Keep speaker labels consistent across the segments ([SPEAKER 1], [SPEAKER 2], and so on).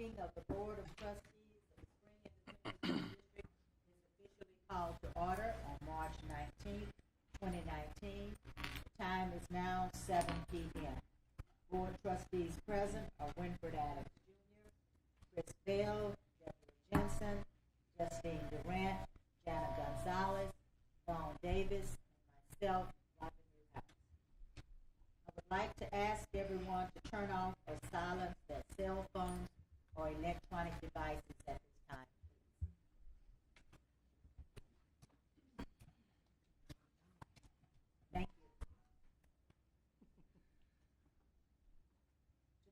[SPEAKER 1] meeting of the Board of Trustees of the Spring Independent School District is officially called to order on March 19th, 2019. The time is now 7 p.m. Board trustees present are Winfred Adams Jr., Chris Bell, Deborah Jensen, Justine Durant, Jana Gonzalez, Dawn Davis, and myself, Robin Newhouse. I would like to ask everyone to turn off or silence their cell phones or electronic devices at this time, please. Thank you.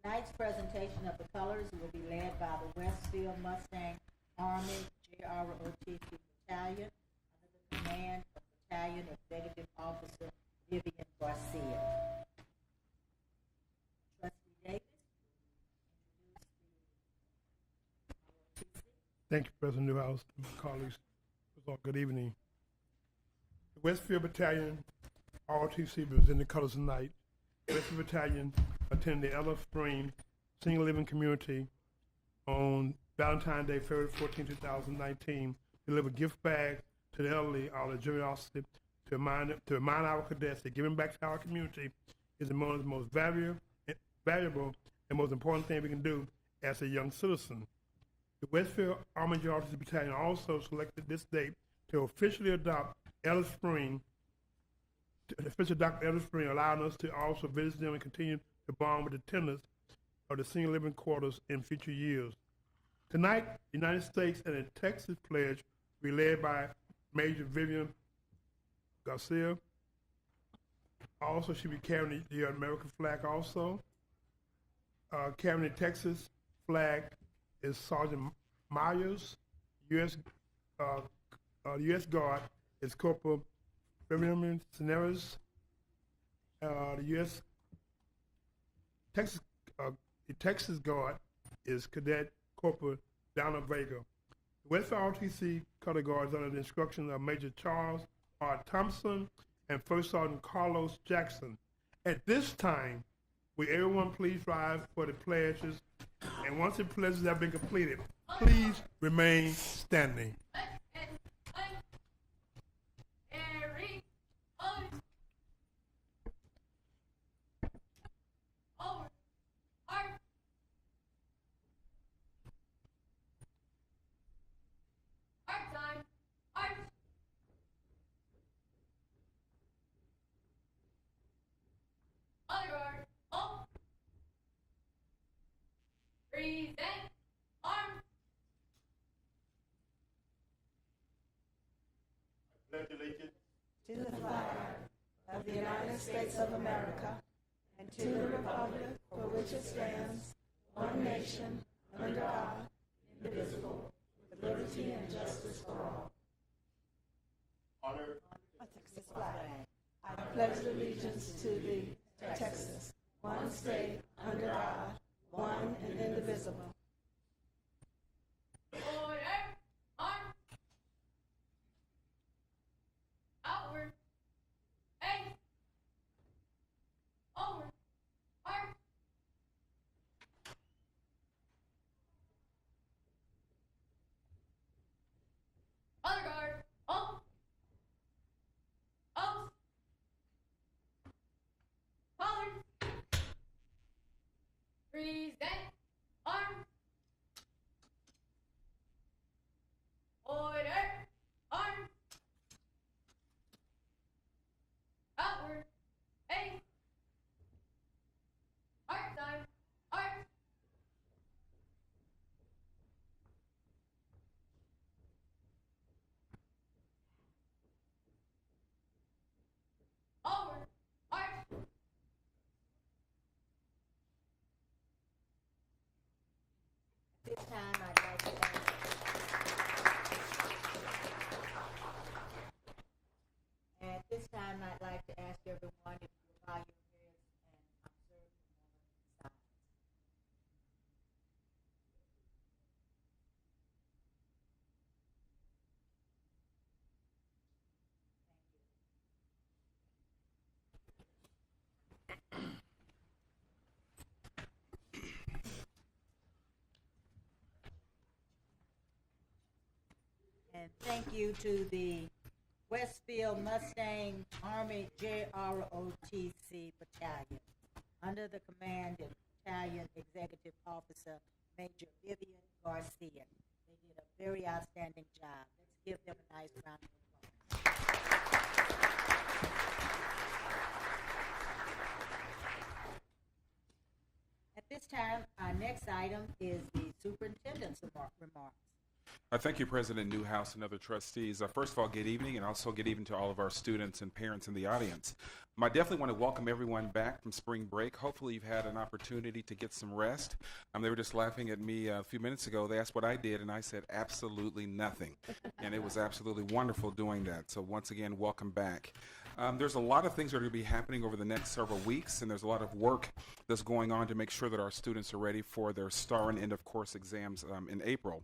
[SPEAKER 1] Tonight's presentation of the colors will be led by the Westfield Mustang Army JROTC Battalion under the command of Battalion Executive Officer Vivian Garcia. Trustee Davis, will you introduce the ROTC?
[SPEAKER 2] Thank you, President Newhouse, and my colleagues. Good evening. The Westfield Battalion ROTC was in the colors tonight. Westfield Battalion attended the Ella Spring Senior Living Community on Valentine's Day, February 14, 2019, delivered gift bags to the elderly out of generosity to remind our cadets that giving back to our community is one of the most valuable and most important thing we can do as a young citizen. The Westfield Army ROTC Battalion also selected this date to officially adopt Ella Spring, allowing us to also visit them and continue to bond with the tenants of the senior living quarters in future years. Tonight, the United States and the Texas pledge will be led by Major Vivian Garcia. Also, she'll be carrying the American flag also. Carrying the Texas flag is Sergeant Myers. U.S. Guard is Corporal Vivian Cineras. The U.S. Texas Guard is Cadet Corporal Donna Vega. The Westfield ROTC Color Guard is under the instruction of Major Charles R. Thompson and First Sergeant Carlos Jackson. At this time, will everyone please rise for the pledges? And once the pledges have been completed, please remain standing.
[SPEAKER 3] Present arms.
[SPEAKER 2] I pledge allegiance
[SPEAKER 4] to the flag of the United States of America and to the republic for which it stands, one nation, under God, indivisible, with liberty and justice for all.
[SPEAKER 2] honor
[SPEAKER 4] Texas flag. I pledge allegiance to thee, Texas, one state, under God, one and indivisible.
[SPEAKER 3] Order. Arm. Outward. Face. Over. Arm. Other guard. Up. Up. Collar. Present. Arm. Order. Arm. Outward. Face. Arc time. Arc. Over. Arc.
[SPEAKER 1] At this time, I'd like to ask. At this time, I'd like to ask everyone if you bow your heads and observe the moment in silence. And thank you to the Westfield Mustang Army JROTC Battalion, under the command of Battalion Executive Officer Major Vivian Garcia. They did a very outstanding job. Let's give them a nice round of applause. At this time, our next item is the superintendent's remarks.
[SPEAKER 5] Thank you, President Newhouse and other trustees. First of all, good evening, and also good evening to all of our students and parents in the audience. I definitely want to welcome everyone back from spring break. Hopefully you've had an opportunity to get some rest. They were just laughing at me a few minutes ago. They asked what I did, and I said absolutely nothing. And it was absolutely wonderful doing that. So once again, welcome back. There's a lot of things that are going to be happening over the next several weeks, and there's a lot of work that's going on to make sure that our students are ready for their STAR and end of course exams in April.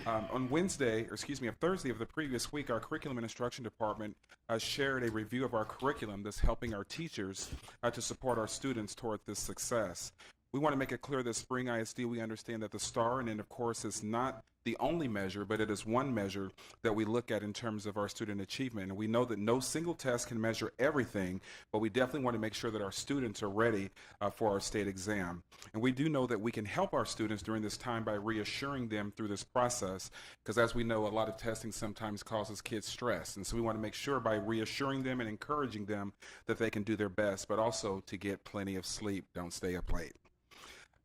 [SPEAKER 5] On Thursday of the previous week, our Curriculum and Instruction Department shared a review of our curriculum that's helping our teachers to support our students toward this success. We want to make it clear that Spring ISD, we understand that the STAR and end of course is not the only measure, but it is one measure that we look at in terms of our student achievement. And we know that no single test can measure everything, but we definitely want to make sure that our students are ready for our state exam. And we do know that we can help our students during this time by reassuring them through this process, because as we know, a lot of testing sometimes causes kids stress. And so we want to make sure by reassuring them and encouraging them that they can do their best, but also to get plenty of sleep. Don't stay up late.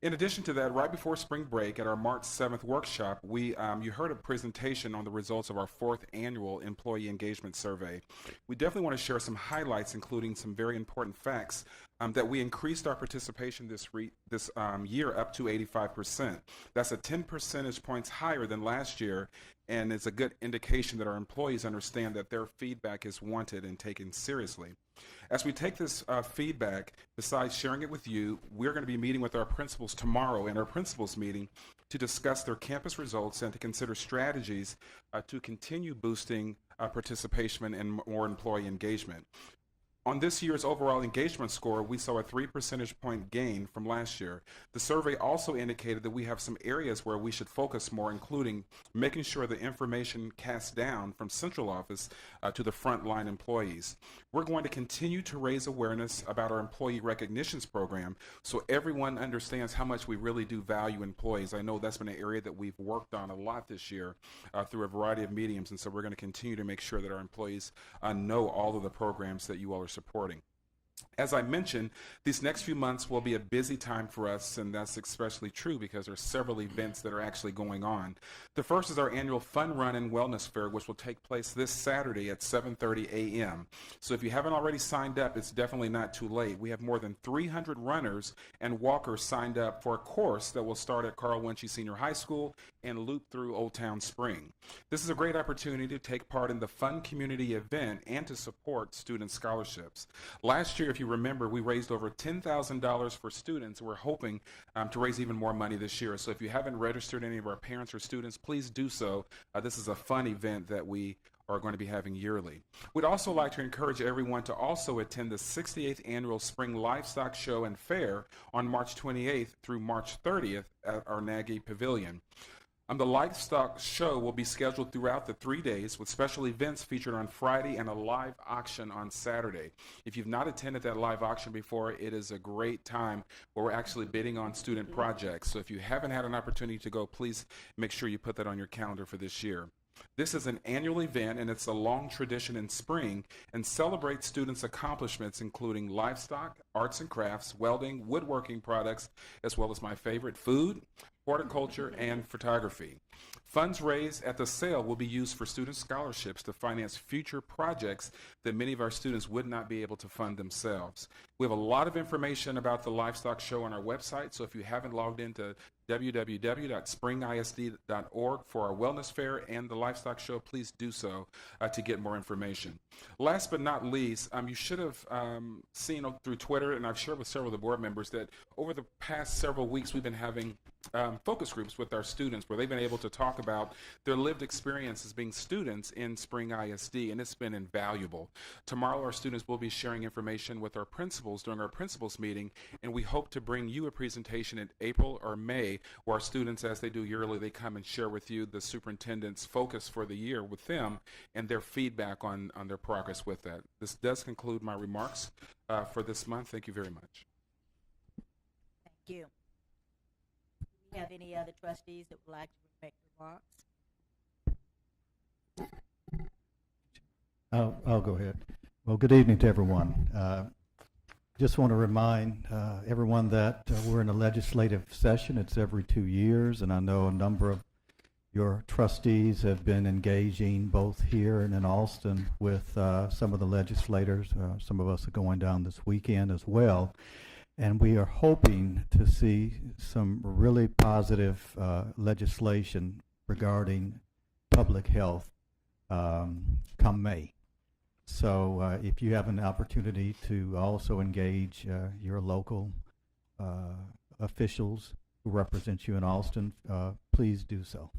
[SPEAKER 5] In addition to that, right before spring break at our March 7th workshop, you heard a presentation on the results of our 4th annual employee engagement survey. We definitely want to share some highlights, including some very important facts that we increased our participation this year up to 85%. That's a 10 percentage points higher than last year, and it's a good indication that our employees understand that their feedback is wanted and taken seriously. As we take this feedback, besides sharing it with you, we're going to be meeting with our principals tomorrow in our principals meeting to discuss their campus results and to consider strategies to continue boosting participation and more employee engagement. On this year's overall engagement score, we saw a 3 percentage point gain from last year. The survey also indicated that we have some areas where we should focus more, including making sure the information cast down from central office to the frontline employees. We're going to continue to raise awareness about our employee recognitions program so everyone understands how much we really do value employees. I know that's been an area that we've worked on a lot this year through a variety of mediums, and so we're going to continue to make sure that our employees know all of the programs that you all are supporting. As I mentioned, these next few months will be a busy time for us, and that's especially true because there are several events that are actually going on. The first is our annual Fun Run and Wellness Fair, which will take place this Saturday at 7:30 a.m. So if you haven't already signed up, it's definitely not too late. We have more than 300 runners and walkers signed up for a course that will start at Carl Winchie Senior High School and loop through Old Town Spring. This is a great opportunity to take part in the fun community event and to support student scholarships. Last year, if you remember, we raised over $10,000 for students. We're hoping to raise even more money this year. So if you haven't registered any of our parents or students, please do so. This is a fun event that we are going to be having yearly. We'd also like to encourage everyone to also attend the 68th Annual Spring Livestock Show and Fair on March 28th through March 30th at our Nagy Pavilion. The livestock show will be scheduled throughout the 3 days with special events featured on Friday and a live auction on Saturday. If you've not attended that live auction before, it is a great time where we're actually bidding on student projects. So if you haven't had an opportunity to go, please make sure you put that on your calendar for this year. This is an annual event, and it's a long tradition in spring and celebrates students' accomplishments, including livestock, arts and crafts, welding, woodworking products, as well as my favorite, food, horticulture, and photography. Funds raised at the sale will be used for student scholarships to finance future projects that many of our students would not be able to fund themselves. We have a lot of information about the livestock show on our website, so if you haven't logged into www.springisd.org for our wellness fair and the livestock show, please do so to get more information. Last but not least, you should have seen through Twitter, and I've shared with several of the board members, that over the past several weeks we've been having focus groups with our students where they've been able to talk about their lived experience as being students in Spring ISD, and it's been invaluable. Tomorrow, our students will be sharing information with our principals during our principals meeting, and we hope to bring you a presentation in April or May where our students, as they do yearly, they come and share with you the superintendent's focus for the year with them and their feedback on their progress with that. This does conclude my remarks for this month. Thank you very much.
[SPEAKER 1] Thank you. Do we have any other trustees that would like to make remarks?
[SPEAKER 6] I'll go ahead. Well, good evening to everyone. Just want to remind everyone that we're in a legislative session. It's every 2 years, and I know a number of your trustees have been engaging both here and in Austin with some of the legislators. Some of us are going down this weekend as well. And we are hoping to see some really positive legislation regarding public health come May. So if you have an opportunity to also engage your local officials who represent you in Austin, please do so.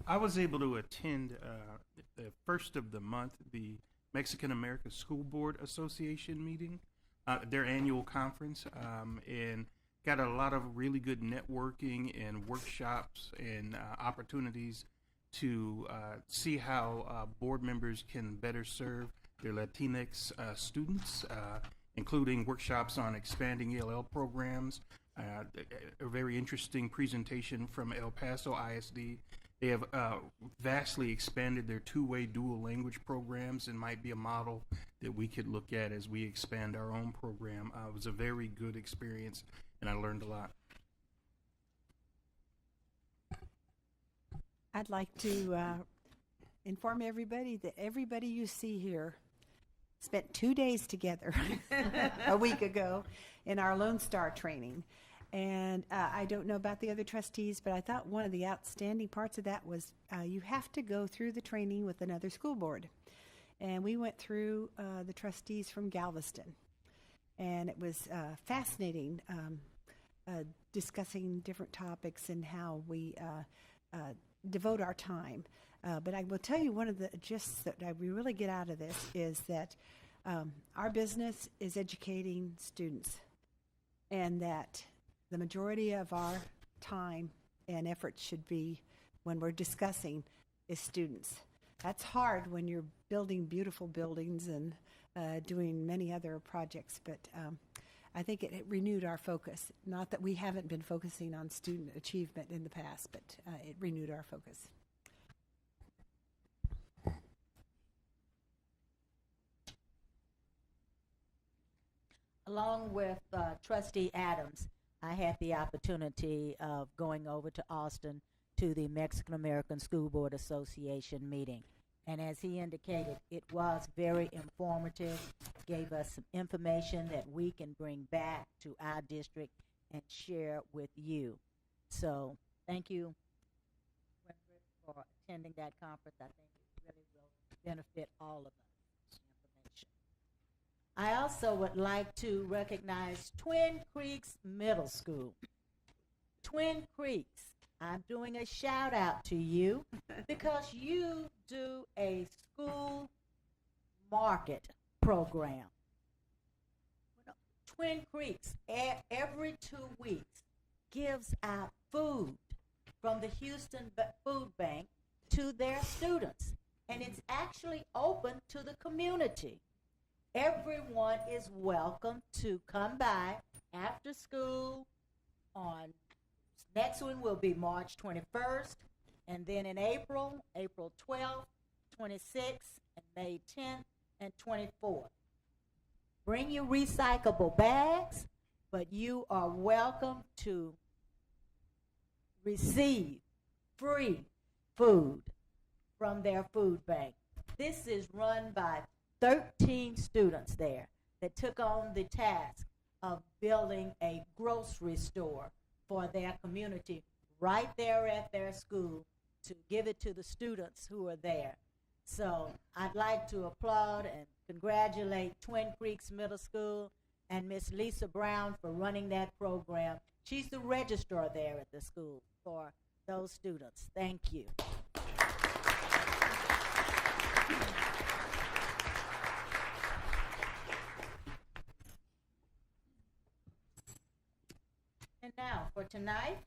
[SPEAKER 7] I was able to attend the first of the month, the Mexican American School Board Association meeting, their annual conference, and got a lot of really good networking and workshops and opportunities to see how board members can better serve their Latinx students, including workshops on expanding ELL programs. A very interesting presentation from El Paso ISD. They have vastly expanded their two-way dual language programs and might be a model that we could look at as we expand our own program. It was a very good experience, and I learned a lot.
[SPEAKER 8] I'd like to inform everybody that everybody you see here spent 2 days together a week ago in our Lone Star training. And I don't know about the other trustees, but I thought one of the outstanding parts of that was you have to go through the training with another school board. And we went through the trustees from Galveston. And it was fascinating discussing different topics and how we devote our time. But I will tell you one of the gists that we really get out of this is that our business is educating students, and that the majority of our time and effort should be, when we're discussing, is students. That's hard when you're building beautiful buildings and doing many other projects, but I think it renewed our focus. Not that we haven't been focusing on student achievement in the past, but it renewed our focus.
[SPEAKER 1] Along with Trustee Adams, I had the opportunity of going over to Austin to the Mexican American School Board Association meeting. And as he indicated, it was very informative, gave us some information that we can bring back to our district and share with you. So thank you for attending that conference. I think it really will benefit all of us. I also would like to recognize Twin Creeks Middle School. Twin Creeks, I'm doing a shout out to you because you do a school market program. Twin Creeks, every 2 weeks, gives out food from the Houston Food Bank to their students. And it's actually open to the community. Everyone is welcome to come by after school. On next one will be March 21st, and then in April 12th, 26th, and May 10th and 24th. Bring your recyclable bags, but you are welcome to receive free food from their food bank. This is run by 13 students there that took on the task of building a grocery store for their community right there at their school to give it to the students who are there. So I'd like to applaud and congratulate Twin Creeks Middle School and Miss Lisa Brown for running that program. She's the registrar there at the school for those students. Thank you. And now, for tonight,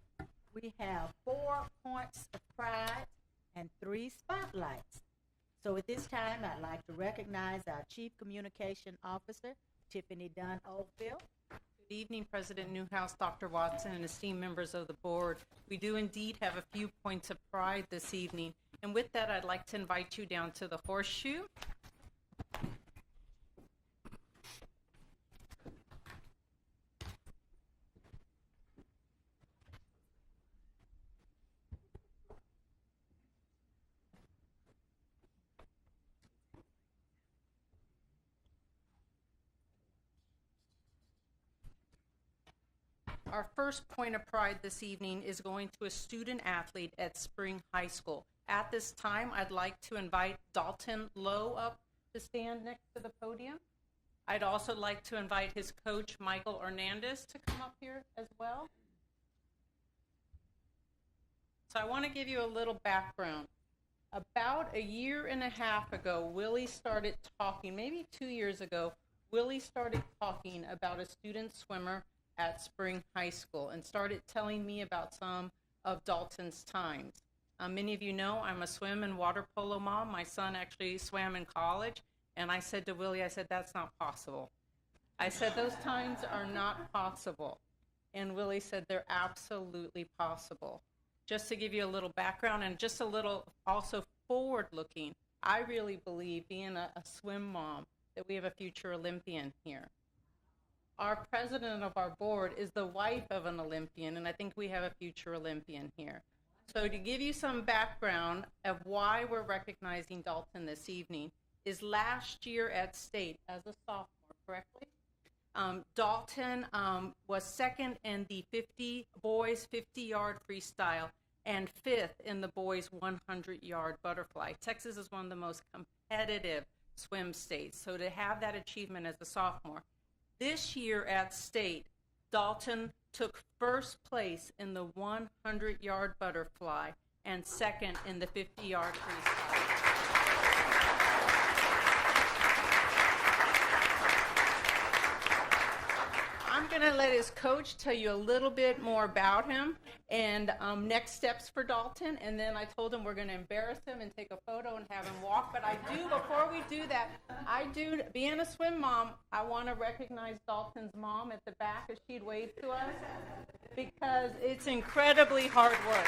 [SPEAKER 1] we have 4 points of pride and 3 spotlights. So at this time, I'd like to recognize our Chief Communication Officer, Tiffany Dunn Oldfield.
[SPEAKER 9] Good evening, President Newhouse, Dr. Watson, and esteemed members of the board. We do indeed have a few points of pride this evening. And with that, I'd like to invite you down to the horseshoe. Our first point of pride this evening is going to a student athlete at Spring High School. At this time, I'd like to invite Dalton Lowe up to stand next to the podium. I'd also like to invite his coach, Michael Hernandez, to come up here as well. So I want to give you a little background. About a year and a half ago, Willie started talking, maybe 2 years ago, Willie started talking about a student swimmer at Spring High School and started telling me about some of Dalton's times. Many of you know I'm a swim and water polo mom. My son actually swam in college, and I said to Willie, I said, that's not possible. I said, those times are not possible. And Willie said, they're absolutely possible. Just to give you a little background and just a little also forward-looking, I really believe, being a swim mom, that we have a future Olympian here. Our president of our board is the wife of an Olympian, and I think we have a future Olympian here. So to give you some background of why we're recognizing Dalton this evening is last year at state as a sophomore, correctly? Dalton was second in the boys 50-yard freestyle and 5th in the boys 100-yard butterfly. Texas is one of the most competitive swim states. So to have that achievement as a sophomore, this year at state, Dalton took first place in the 100-yard butterfly and second in the 50-yard freestyle. I'm going to let his coach tell you a little bit more about him and next steps for Dalton. And then I told him we're going to embarrass him and take a photo and have him walk. But before we do that, being a swim mom, I want to recognize Dalton's mom at the back as she'd wave to us because it's incredibly hard work.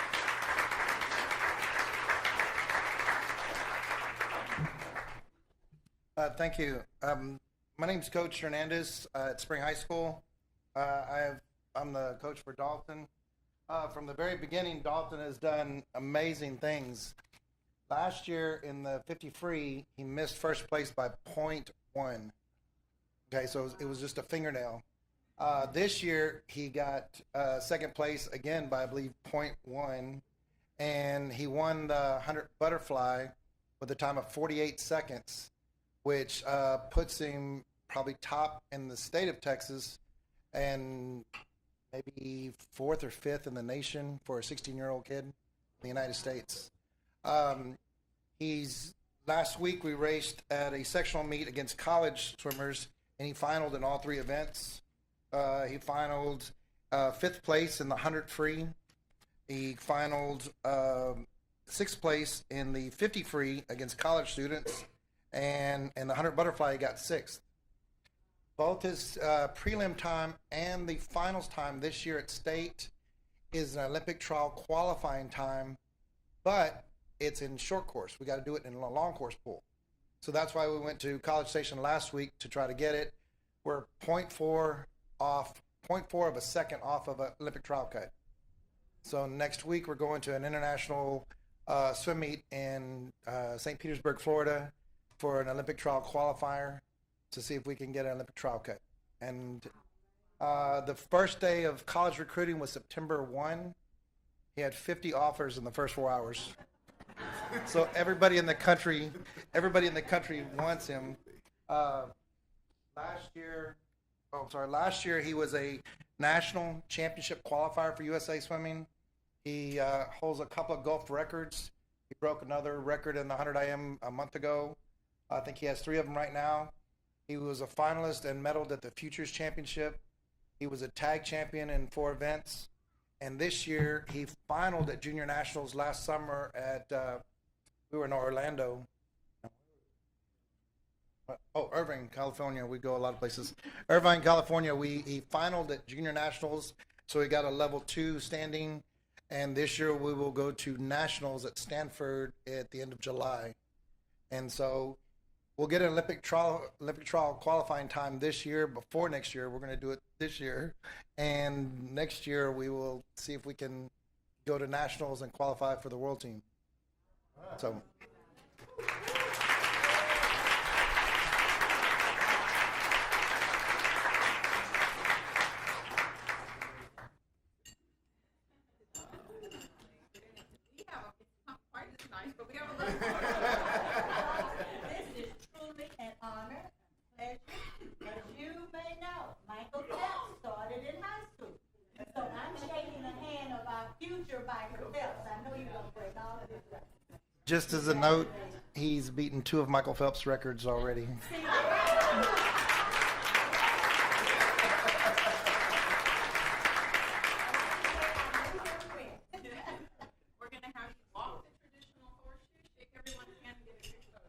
[SPEAKER 10] Thank you. My name's Coach Hernandez at Spring High School. I'm the coach for Dalton. From the very beginning, Dalton has done amazing things. Last year in the 50 free, he missed first place by 0.1. Okay, so it was just a fingernail. This year, he got second place again by, I believe, 0.1. And he won the 100 butterfly with a time of 48 seconds, which puts him probably top in the state of Texas and maybe 4th or 5th in the nation for a 16-year-old kid in the United States. Last week we raced at a sectional meet against college swimmers, and he finaled in all 3 events. He finaled 5th place in the 100 free. He finaled 6th place in the 50 free against college students, and in the 100 butterfly he got 6th. Both his prelim time and the finals time this year at state is an Olympic trial qualifying time, but it's in short course. We got to do it in a long course pool. So that's why we went to College Station last week to try to get it. We're 0.4 of a second off of an Olympic trial cut. So next week we're going to an international swim meet in St. Petersburg, Florida for an Olympic trial qualifier to see if we can get an Olympic trial cut. And the first day of college recruiting was September 1. He had 50 offers in the first 4 hours. So everybody in the country wants him. Last year he was a national championship qualifier for USA Swimming. He holds a couple of Gulf records. He broke another record in the 100 IM a month ago. I think he has 3 of them right now. He was a finalist and medaled at the Futures Championship. He was a tag champion in 4 events. And this year he finaled at Junior Nationals last summer at, we were in Orlando. Irvine, California. We go a lot of places. Irvine, California. He finaled at Junior Nationals, so he got a level 2 standing. And this year we will go to Nationals at Stanford at the end of July. And so we'll get an Olympic trial qualifying time this year. Before next year, we're going to do it this year. And next year we will see if we can go to Nationals and qualify for the world team. So.
[SPEAKER 1] This is truly an honor and pleasure. As you may know, Michael Phelps started in high school. So I'm shaking the hand of our future Michael Phelps. I know you're going to break all of his records.
[SPEAKER 10] Just as a note, he's beaten 2 of Michael Phelps' records already.
[SPEAKER 9] We're going to have you walk the traditional horseshoe, shake everyone's hand, and get a quick photo.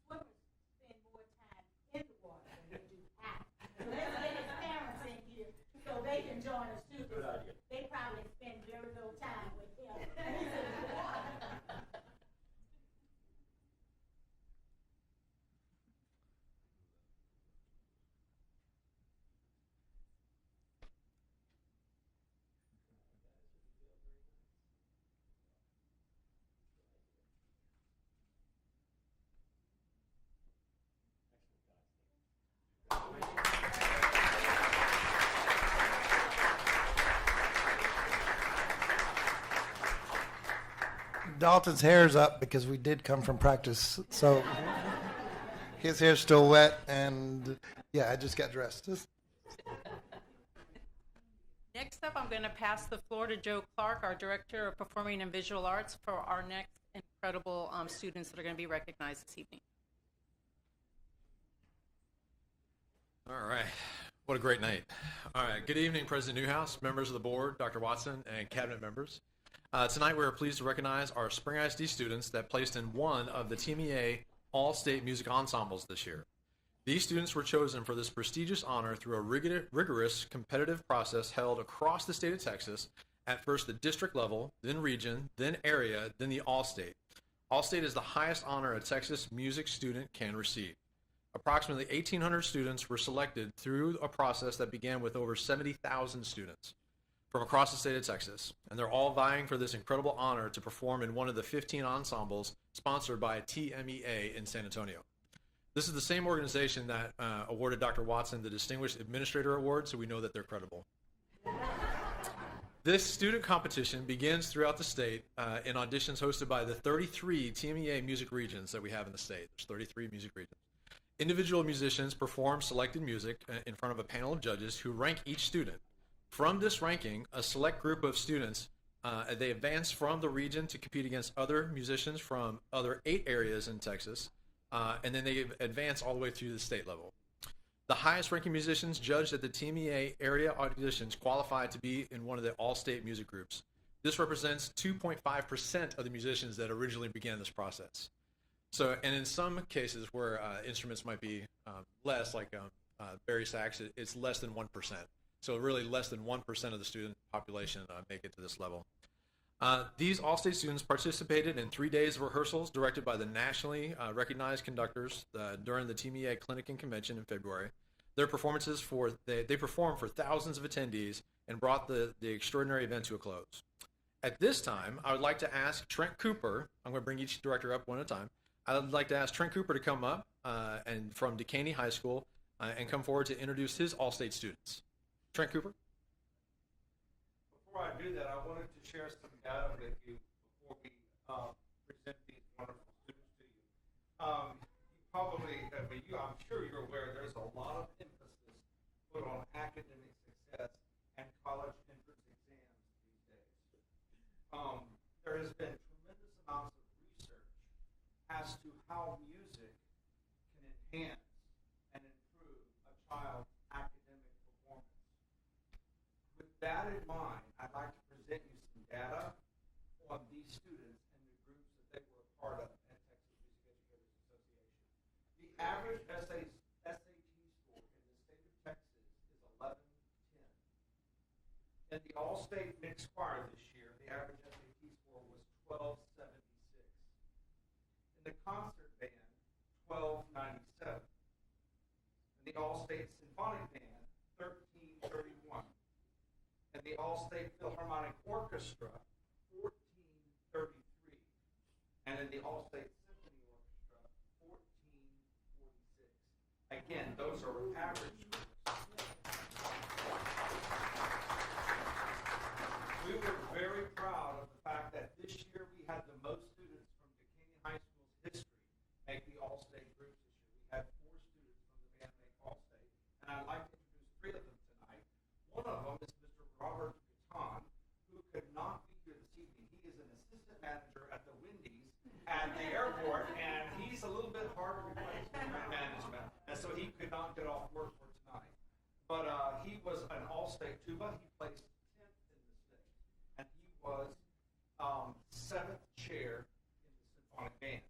[SPEAKER 1] Swimmers spend more time in the water than they do out. So let's get his parents in here so they can join us too. They probably spend very little time with him. He's in the water.
[SPEAKER 10] Dalton's hair's up because we did come from practice, so his hair's still wet, and yeah, I just got dressed.
[SPEAKER 9] Next up, I'm going to pass the floor to Joe Clark, our Director of Performing and Visual Arts, for our next incredible students that are going to be recognized this evening.
[SPEAKER 11] All right. What a great night. All right. Good evening, President Newhouse, members of the board, Dr. Watson, and cabinet members. Tonight, we are pleased to recognize our Spring ISD students that placed in one of the TMEA All-State Music Ensembles this year. These students were chosen for this prestigious honor through a rigorous competitive process held across the state of Texas, at first the district level, then region, then area, then the All-State. All-State is the highest honor a Texas music student can receive. Approximately 1,800 students were selected through a process that began with over 70,000 students from across the state of Texas, and they're all vying for this incredible honor to perform in one of the 15 ensembles sponsored by TMEA in San Antonio. This is the same organization that awarded Dr. Watson the Distinguished Administrator Award, so we know that they're credible. This student competition begins throughout the state in auditions hosted by the 33 TMEA music regions that we have in the state. There's 33 music regions. Individual musicians perform selected music in front of a panel of judges who rank each student. From this ranking, a select group of students, they advance from the region to compete against other musicians from other 8 areas in Texas, and then they advance all the way through the state level. The highest ranking musicians judged at the TMEA area auditions qualify to be in one of the all-state music groups. This represents 2.5% of the musicians that originally began this process. So, and in some cases where instruments might be less, like bari sax, it's less than 1%. So really less than 1% of the student population make it to this level. These all-state students participated in 3 days of rehearsals directed by the nationally recognized conductors during the TMEA Clinic and Convention in February. Their performances they performed for thousands of attendees and brought the extraordinary event to a close. At this time, I would like to ask Trent Cooper, I'm going to bring each director up one at a time. I would like to ask Trent Cooper to come up and from Dekaney High School and come forward to introduce his all-state students. Trent Cooper.
[SPEAKER 12] Before I do that, I wanted to share some data with you before we present these wonderful students to you. I'm sure you're aware, there's a lot of emphasis put on academic success and college entrance exams these days. There has been tremendous amounts of research as to how music can enhance and improve a child's academic performance. With that in mind, I'd like to present you some data on these students and the groups that they were a part of at Texas Music Educators Association. The average SAT score in the state of Texas is 1110. In the all-state mixed choir this year, the average SAT score was 1276. In the concert band, 1297. In the all-state symphonic band, 1331. In the All-State Philharmonic Orchestra, 1433. And in the All-State Symphony Orchestra, 1446. Again, those are average scores. We were very proud of the fact that this year we had the most students from Dekaney High School's history make the All-State group this year. We had 4 students from the band make All-State, and I'd like to introduce 3 of them tonight. One of them is Robert Guiton, who could not be here this evening. He is an assistant manager at the Wendy's at the airport, and he's a little bit hard to replace in management, and so he could not get off work for tonight. But he was an all-state tuba. He placed 10th in the state, and he was 7th chair in the symphonic band.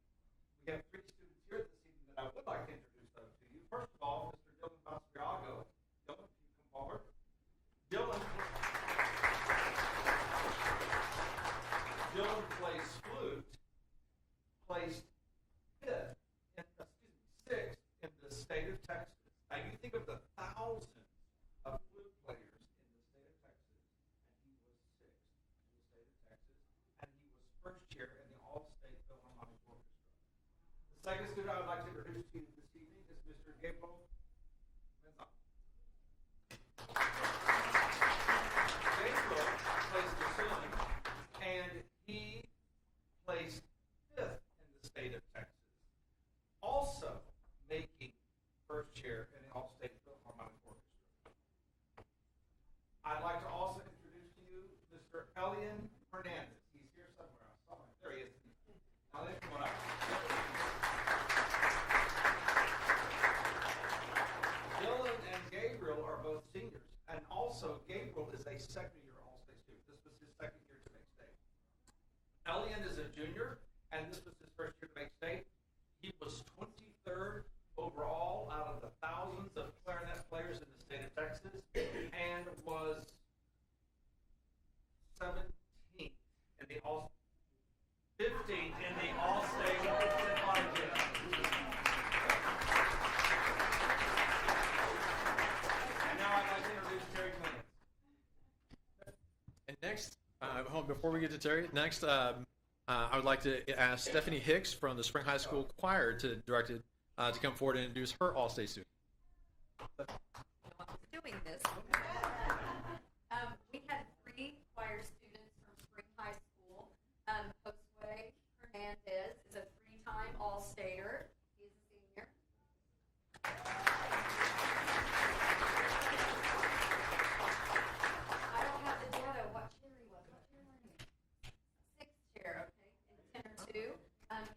[SPEAKER 12] We have 3 students here this evening that I would like to introduce those to you. First of all, Mr. Dylan Basquiago. Dylan, if you come forward. Dylan plays flute, placed 6th in the state of Texas. Now you think of the thousands of flute players in the state of Texas, and he was 6th in the state of Texas, and he was 1st chair in the All-State Philharmonic Orchestra. The second student I would like to introduce to you this evening is Mr. Gabriel Menzon. Gabriel plays the bassoon, and he placed 5th in the state of Texas. Also making 1st chair in the All-State Philharmonic Orchestra. I'd like to also introduce to you Mr. Elian Hernandez. He's here somewhere. I saw him. There he is. Now let's come on up. Dylan and Gabriel are both seniors, and also Gabriel is a second-year All-State student. This was his second year to make state. Elian is a junior, and this was his 1st year to make state. He was 23rd overall out of the thousands of clarinet players in the state of Texas, and was 17th in the all 15th in the All-State Symphonic Band. And now I'd like to introduce Terry Clemens.
[SPEAKER 11] And next, before we get to Terry, next I would like to ask Stephanie Hicks from the Spring High School Choir to come forward and introduce her all-state student.
[SPEAKER 13] Doing this. We had 3 choir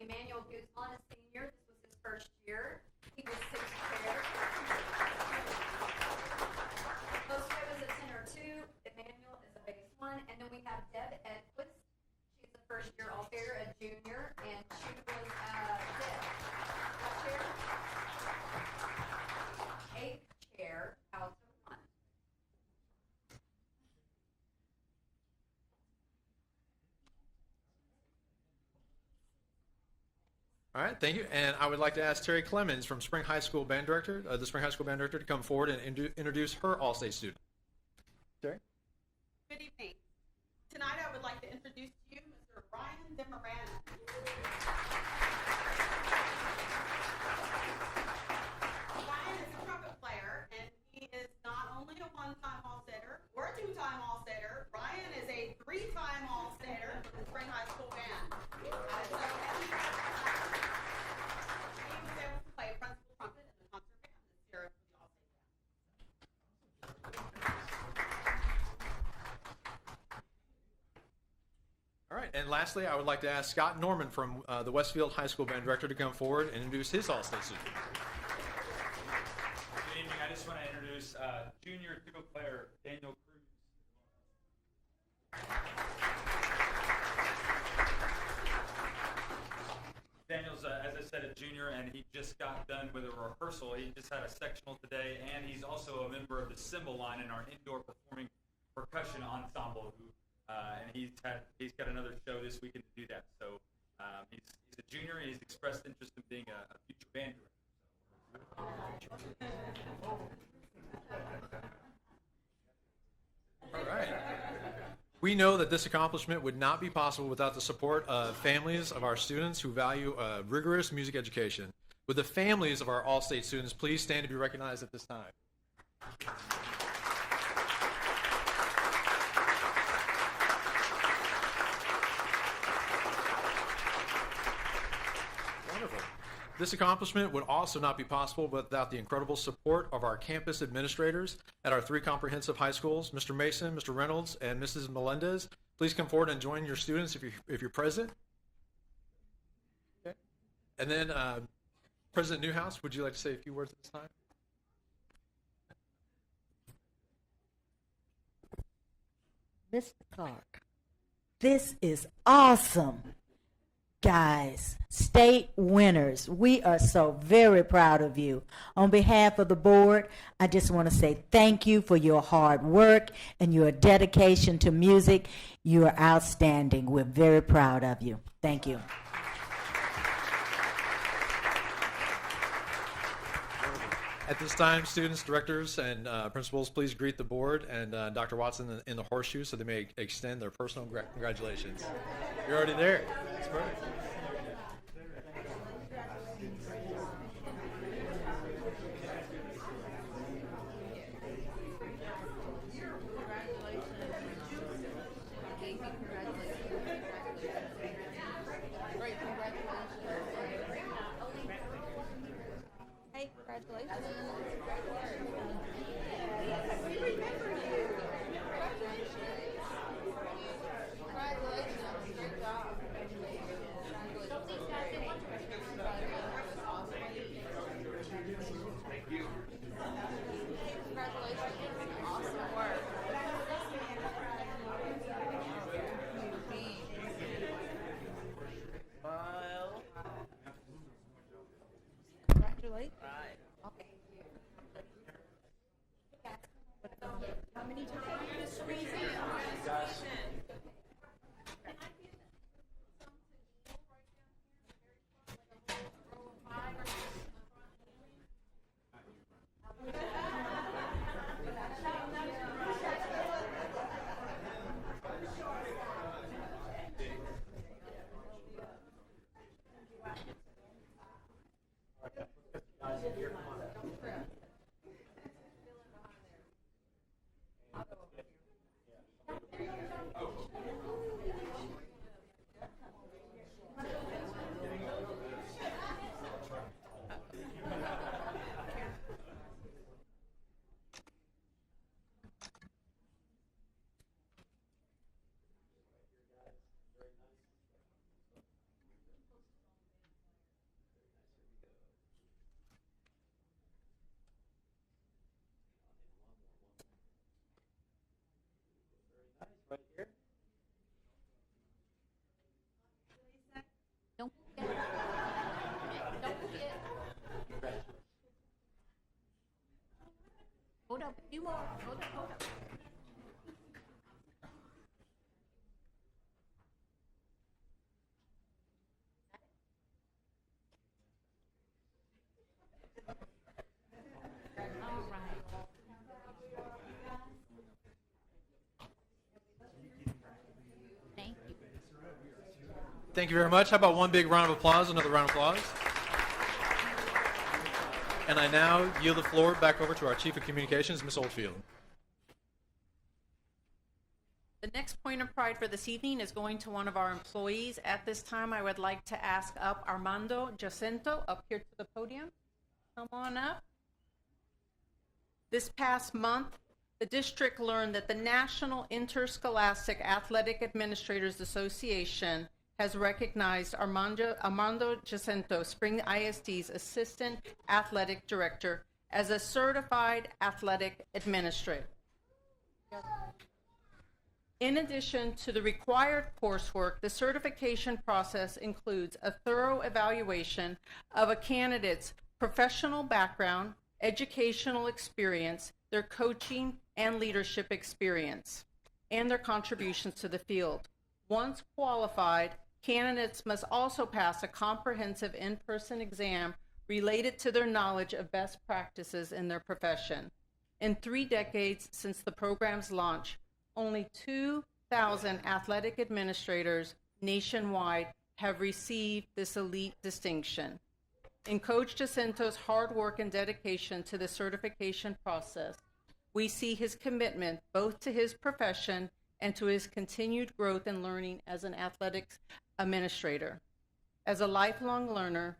[SPEAKER 13] Emmanuel Guzman, a senior. This was his first year. He was sixth chair. Josue was a tenor 2. Emmanuel is a bass 1. And then we have Deb Edquist. She's a first year alto, a junior, and she was Deb. What chair? 8th chair, alto 1.
[SPEAKER 11] All right, thank you. And I would like to ask Terry Clemens from Spring High School Band Director, the Spring High School Band Director, to come forward and introduce her All-State student. Terry?
[SPEAKER 14] Good evening. Tonight I would like to introduce to you Mr. Ryan Demarana. Ryan is a trumpet player, and he is not only a one-time All-Stater or a two-time All-Stater. Ryan is a three-time All-Stater for the Spring High School Band. He was able to play principal trumpet in the concert band this year for the All-State Band.
[SPEAKER 11] All right, and lastly, I would like to ask Scott Norman from the Westfield High School Band Director to come forward and introduce his All-State student.
[SPEAKER 15] Good evening. I just want to introduce junior tuba player Daniel Cruz. Daniel's, as I said, a junior, and he just got done with a rehearsal. He just had a sectional today, and he's also a member of the cymbal line in our indoor performing percussion ensemble. And he's got another show this weekend to do that. So he's a junior, and he's expressed interest in being a future band director.
[SPEAKER 11] All right. We know that this accomplishment would not be possible without the support of families of our students who value a rigorous music education. Would the families of our All-State students please stand to be recognized at this time? Wonderful. This accomplishment would also not be possible without the incredible support of our campus administrators at our 3 comprehensive high schools. Mr. Mason, Mr. Reynolds, and Mrs. Melendez, please come forward and join your students if you're present. Okay. And then President Newhouse, would you like to say a few words at this time?
[SPEAKER 1] Mr. Clark, this is awesome. Guys, state winners, we are so very proud of you. On behalf of the board, I just want to say thank you for your hard work and your dedication to music. You are outstanding. We're very proud of you. Thank you.
[SPEAKER 11] At this time, students, directors, and principals, please greet the board and Dr. Watson in the horseshoe so they may extend their personal congratulations. You're already there. That's perfect.
[SPEAKER 3] Hey, congratulations. Congratulations. How many times?
[SPEAKER 15] right here.
[SPEAKER 13] Don't forget. Don't forget. Hold up, a few more. Hold up. All right. Thank you.
[SPEAKER 11] Thank you very much. How about one big round of applause, another round of applause? And I now yield the floor back over to our Chief of Communications, Ms. Oldfield.
[SPEAKER 9] The next point of pride for this evening is going to one of our employees. At this time, I would like to ask up Armando Jacinto up here to the podium. Come on up. This past month, the district learned that the National Interscholastic Athletic Administrators Association has recognized Armando Jacinto, Spring ISD's Assistant Athletic Director, as a certified athletic administrator. In addition to the required coursework, the certification process includes a thorough evaluation of a candidate's professional background, educational experience, their coaching and leadership experience, and their contributions to the field. Once qualified, candidates must also pass a comprehensive in-person exam related to their knowledge of best practices in their profession. In 3 decades since the program's launch, only 2,000 athletic administrators nationwide have received this elite distinction. In Coach Jacinto's hard work and dedication to the certification process, we see his commitment both to his profession and to his continued growth and learning as an athletics administrator. As a lifelong learner,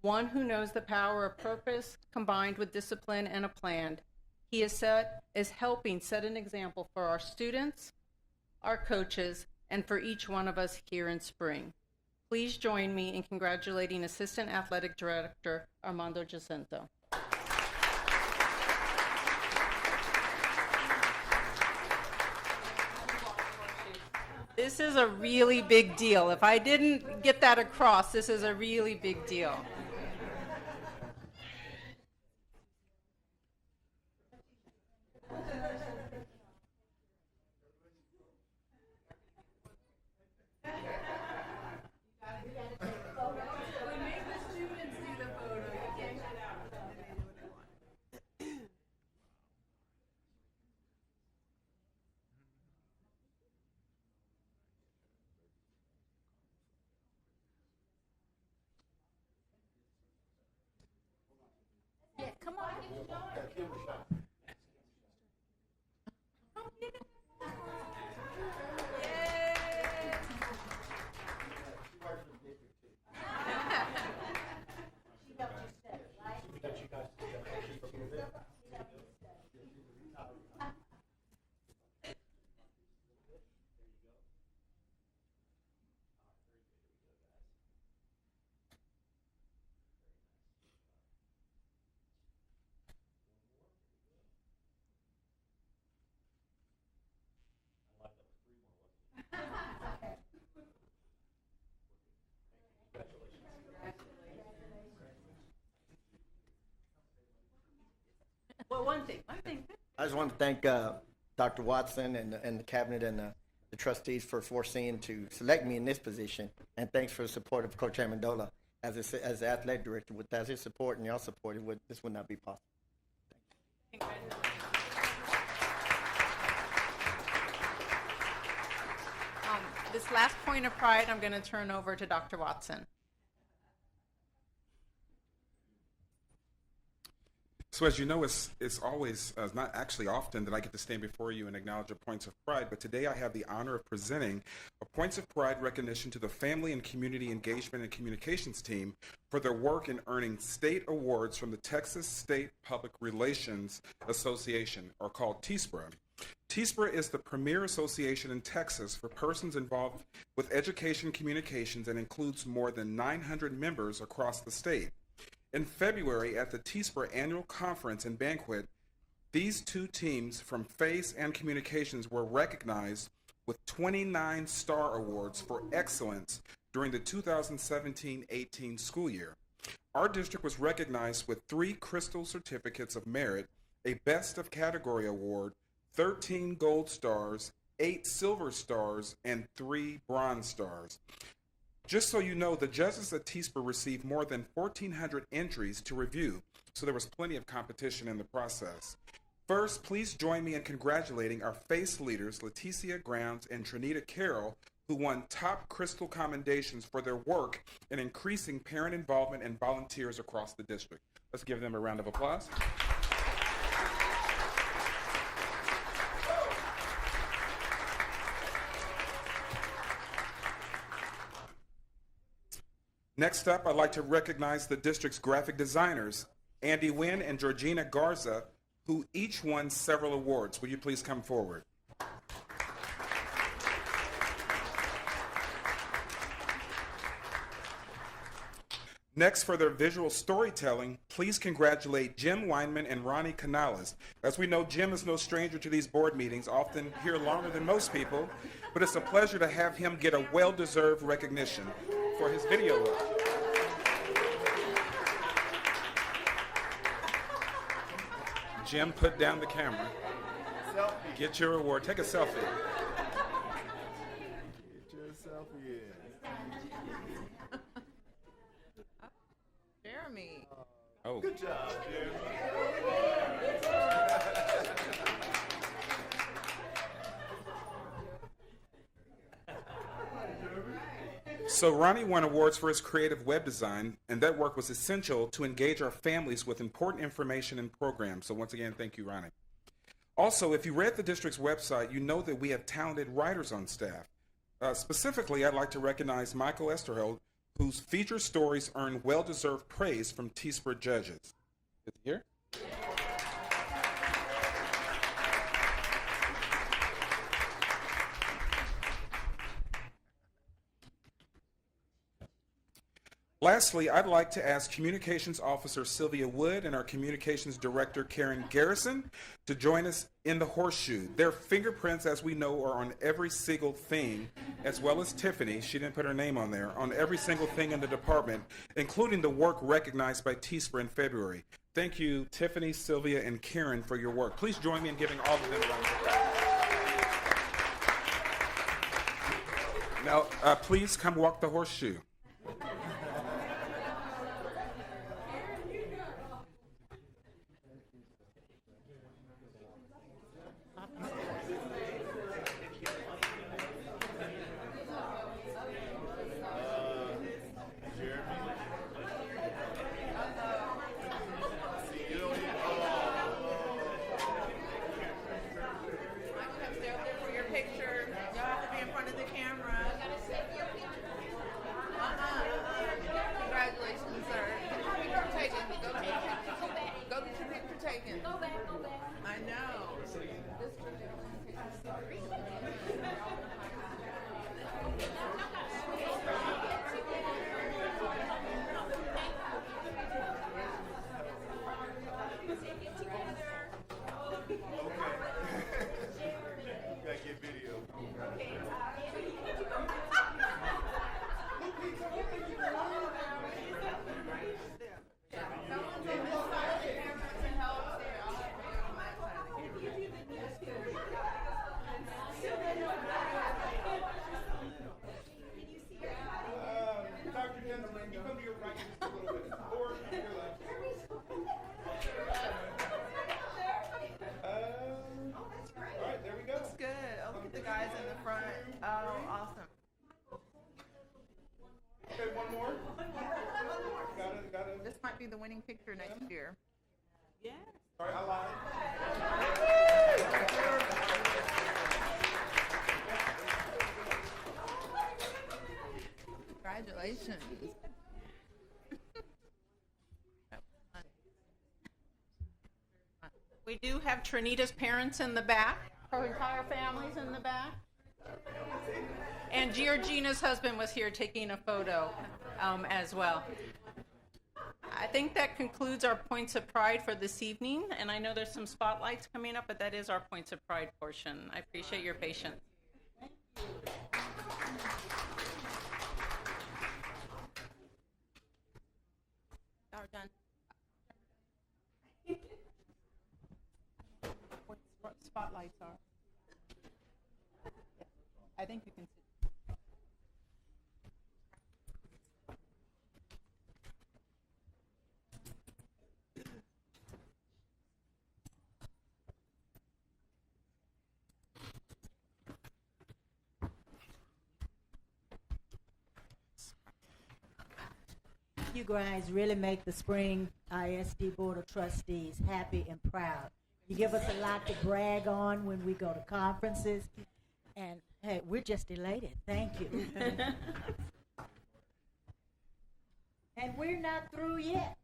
[SPEAKER 9] one who knows the power of purpose combined with discipline and a plan, he is helping set an example for our students, our coaches, and for each one of us here in Spring. Please join me in congratulating Assistant Athletic Director Armando Jacinto. This is a really big deal. If I didn't get that across, this is a really big deal.
[SPEAKER 13] Yeah, come on, get it going.
[SPEAKER 9] Well, one thing.
[SPEAKER 16] I just want to thank Dr. Watson and the cabinet and the trustees for foreseeing to select me in this position. And thanks for the support of Coach Amendola as the athletic director. Without his support and your support, this would not be possible.
[SPEAKER 9] This last point of pride, I'm going to turn over to Dr. Watson.
[SPEAKER 5] So as you know, it's always, not actually often that I get to stand before you and acknowledge your points of pride, but today I have the honor of presenting a Points of Pride recognition to the Family and Community Engagement and Communications team for their work in earning state awards from the Texas State Public Relations Association, or called TSPRA. TSPRA is the premier association in Texas for persons involved with education communications and includes more than 900 members across the state. In February, at the TSPRA annual conference and banquet, these two teams from FACE and Communications were recognized with 29 star awards for excellence during the 2017-18 school year. Our district was recognized with 3 Crystal Certificates of Merit, a Best of Category Award, 13 Gold Stars, 8 Silver Stars, and 3 Bronze Stars. Just so you know, the judges at TSPR received more than 1,400 entries to review, so there was plenty of competition in the process. First, please join me in congratulating our FACE leaders, Leticia Grounds and Trinita Carroll, who won top Crystal commendations for their work in increasing parent involvement and volunteers across the district. Let's give them a round of applause. Next up, I'd like to recognize the district's graphic designers, Andy Wynn and Georgina Garza, who each won several awards. Will you please come forward? Next, for their visual storytelling, please congratulate Jim Weinman and Ronnie Canales. As we know, Jim is no stranger to these board meetings, often here longer than most people, but it's a pleasure to have him get a well-deserved recognition for his video work. Jim, put down the camera. Get your award. Take a selfie.
[SPEAKER 17] Get your selfie in.
[SPEAKER 3] Jeremy.
[SPEAKER 5] Oh.
[SPEAKER 17] Good job, Jeremy.
[SPEAKER 5] So Ronnie won awards for his creative web design, and that work was essential to engage our families with important information and programs. So once again, thank you, Ronnie. Also, if you read the district's website, you know that we have talented writers on staff. Specifically, I'd like to recognize Michael Esterheld, whose feature stories earn well-deserved praise from TSPR judges. Is he here? Lastly, I'd like to ask Communications Officer Sylvia Wood and our Communications Director Karen Garrison to join us in the horseshoe. Their fingerprints, as we know, are on every single thing, as well as Tiffany, she didn't put her name on there, on every single thing in the department, including the work recognized by TSPR in February. Thank you, Tiffany, Sylvia, and Karen, for your work. Please join me in giving all of them a round of applause. Now, please come walk the horseshoe.
[SPEAKER 3] This might be the winning picture next year. Yeah.
[SPEAKER 17] Sorry, I lied.
[SPEAKER 3] Congratulations.
[SPEAKER 9] We do have Trinita's parents in the back. Her entire family's in the back. And Georgina's husband was here taking a photo as well. I think that concludes our Points of Pride for this evening. And I know there's some spotlights coming up, but that is our Points of Pride portion. I appreciate your patience.
[SPEAKER 3] Are done. What spotlights are? I think you can see.
[SPEAKER 1] You guys really make the Spring ISD Board of Trustees happy and proud. You give us a lot to brag on when we go to conferences, and hey, we're just elated. Thank you. And we're not through yet.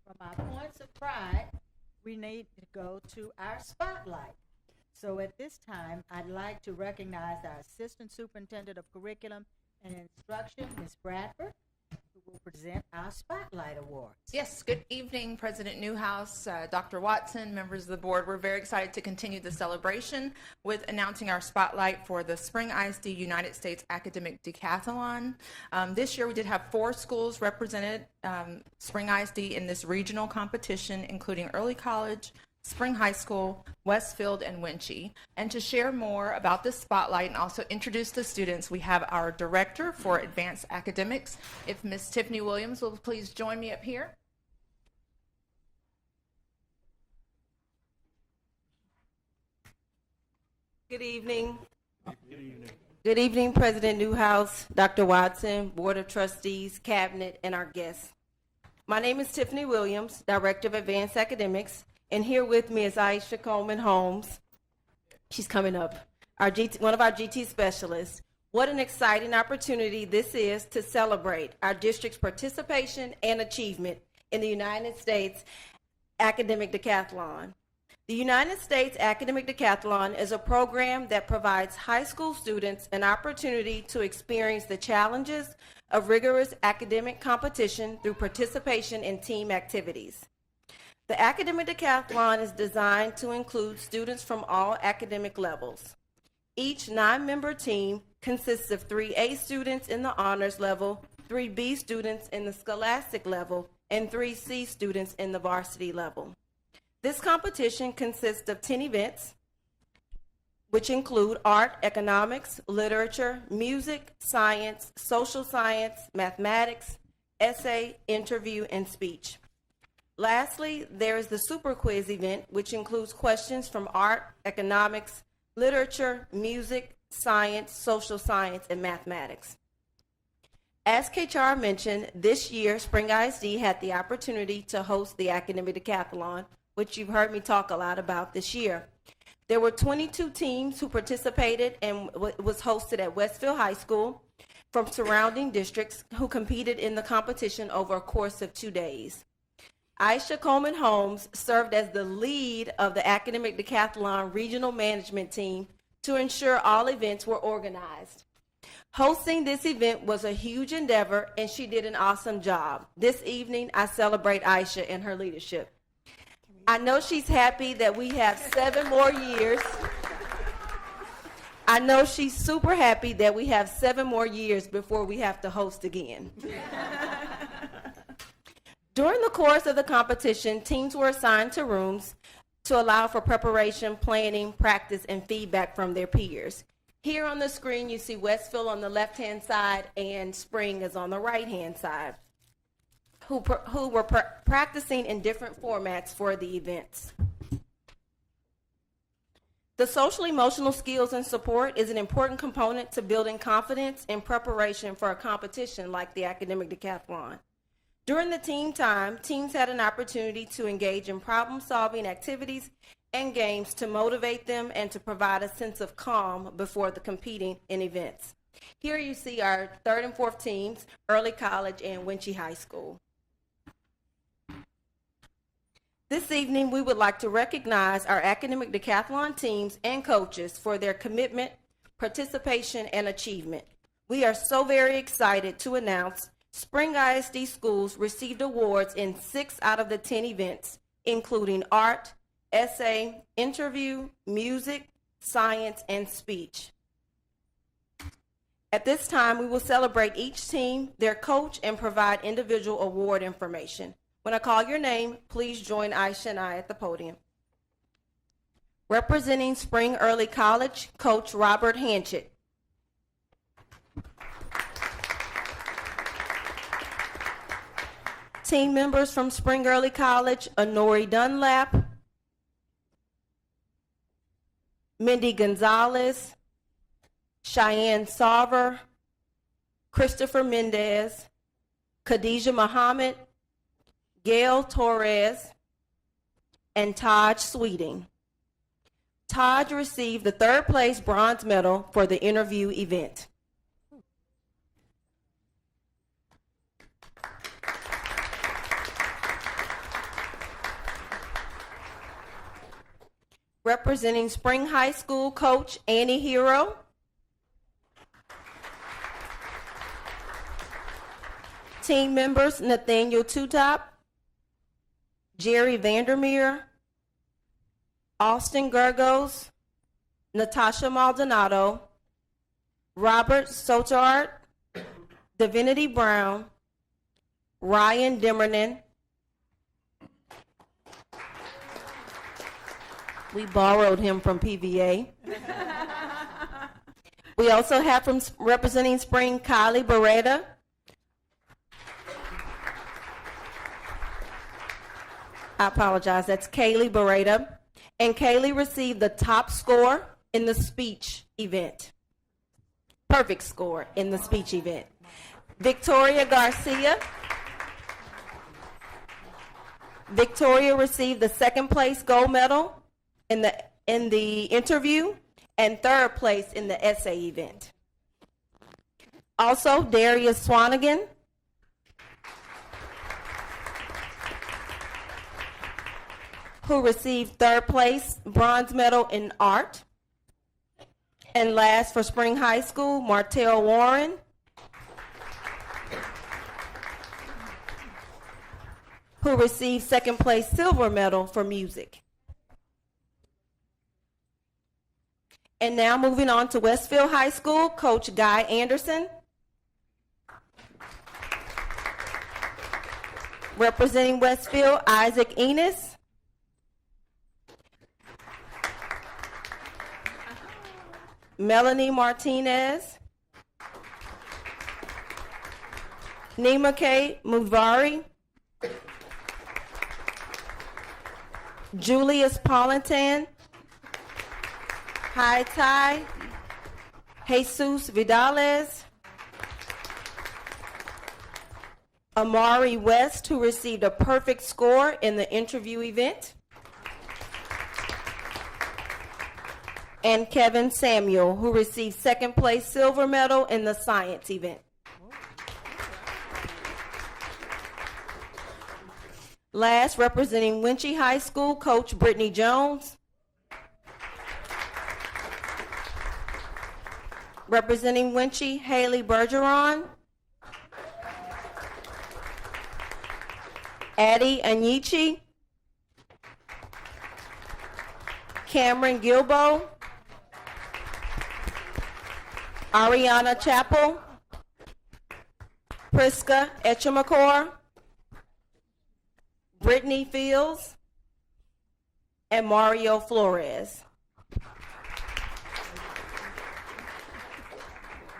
[SPEAKER 1] From our points of pride, we need to go to our spotlight. So at this time, I'd like to recognize our Assistant Superintendent of Curriculum and Instruction, Ms. Bradford, who will present our Spotlight Awards.
[SPEAKER 3] Yes, good evening, President Newhouse, Dr. Watson, members of the board. We're very excited to continue the celebration with announcing our spotlight for the Spring ISD United States Academic Decathlon. This year we did have 4 schools represented, Spring ISD, in this regional competition, including Early College, Spring High School, Westfield, and Winchie. And to share more about this spotlight and also introduce the students, we have our Director for Advanced Academics. If Ms. Tiffany Williams will please join me up here.
[SPEAKER 18] Good evening.
[SPEAKER 7] Good evening.
[SPEAKER 18] Good evening, President Newhouse, Dr. Watson, Board of Trustees, Cabinet, and our guests. My name is Tiffany Williams, Director of Advanced Academics, and here with me is Aisha Coleman Holmes. She's coming up, one of our GT specialists. What an exciting opportunity this is to celebrate our district's participation and achievement in the United States Academic Decathlon. The United States Academic Decathlon is a program that provides high school students an opportunity to experience the challenges of rigorous academic competition through participation in team activities. The Academic Decathlon is designed to include students from all academic levels. Each 9-member team consists of 3 A students in the honors level, 3 B students in the scholastic level, and 3 C students in the varsity level. This competition consists of 10 events, which include art, economics, literature, music, science, social science, mathematics, essay, interview, and speech. Lastly, there is the Super Quiz event, which includes questions from art, economics, literature, music, science, social science, and mathematics. As KHR mentioned, this year, Spring ISD had the opportunity to host the Academic Decathlon, which you've heard me talk a lot about this year. There were 22 teams who participated and was hosted at Westfield High School from surrounding districts who competed in the competition over a course of 2 days. Aisha Coleman Holmes served as the lead of the Academic Decathlon Regional Management Team to ensure all events were organized. Hosting this event was a huge endeavor, and she did an awesome job. This evening, I celebrate Aisha and her leadership. I know she's happy that we have 7 more years. I know she's super happy that we have 7 more years before we have to host again. During the course of the competition, teams were assigned to rooms to allow for preparation, planning, practice, and feedback from their peers. Here on the screen, you see Westfield on the left-hand side and Spring is on the right-hand side, who were practicing in different formats for the events. The social emotional skills and support is an important component to building confidence in preparation for a competition like the Academic Decathlon. During the team time, teams had an opportunity to engage in problem-solving activities and games to motivate them and to provide a sense of calm before the competing in events. Here you see our 3rd and 4th teams, Early College and Winchie High School. This evening, we would like to recognize our Academic Decathlon teams and coaches for their commitment, participation, and achievement. We are so very excited to announce Spring ISD schools received awards in 6 out of the 10 events, including art, essay, interview, music, science, and speech. At this time, we will celebrate each team, their coach, and provide individual award information. When I call your name, please join Aisha and I at the podium. Representing Spring Early College, Coach Robert Hanchett. Team members from Spring Early College, Honori Dunlap, Mindy Gonzalez, Cheyenne Sarver, Christopher Mendez, Khadijah Muhammad, Gail Torres, and Taj Sweeting. Taj received the third place bronze medal for the interview event. Representing Spring High School, Coach Annie Hero. Team members Nathaniel Tutop, Jerry Vandermeer, Austin Gergos, Natasha Maldonado, Robert Sotard, Divinity Brown, Ryan Dimmerman. We borrowed him from PVA. We also have from representing Spring, Kylie Beretta. I apologize, that's Kaylee Beretta. And Kaylee received the top score in the speech event. Perfect score in the speech event. Victoria Garcia. Victoria received the second place gold medal in the interview and third place in the essay event. Also, Darius Swanigan. Who received third place bronze medal in art. And last for Spring High School, Martell Warren. Who received second place silver medal for music. And now moving on to Westfield High School, Coach Guy Anderson. Representing Westfield, Isaac Enos. Melanie Martinez, Nima K. Muvari, Julius Paulintan, Hai Tai, Jesus Vidales, Amari West, who received a perfect score in the interview event, and Kevin Samuel, who received second place silver medal in the science event. Last, representing Winchie High School, Coach Brittany Jones. Representing Winchie, Haley Bergeron. Addie Anyichi. Cameron Gilbo. Ariana Chappell, Priska Echemakor, Brittany Fields, and Mario Flores.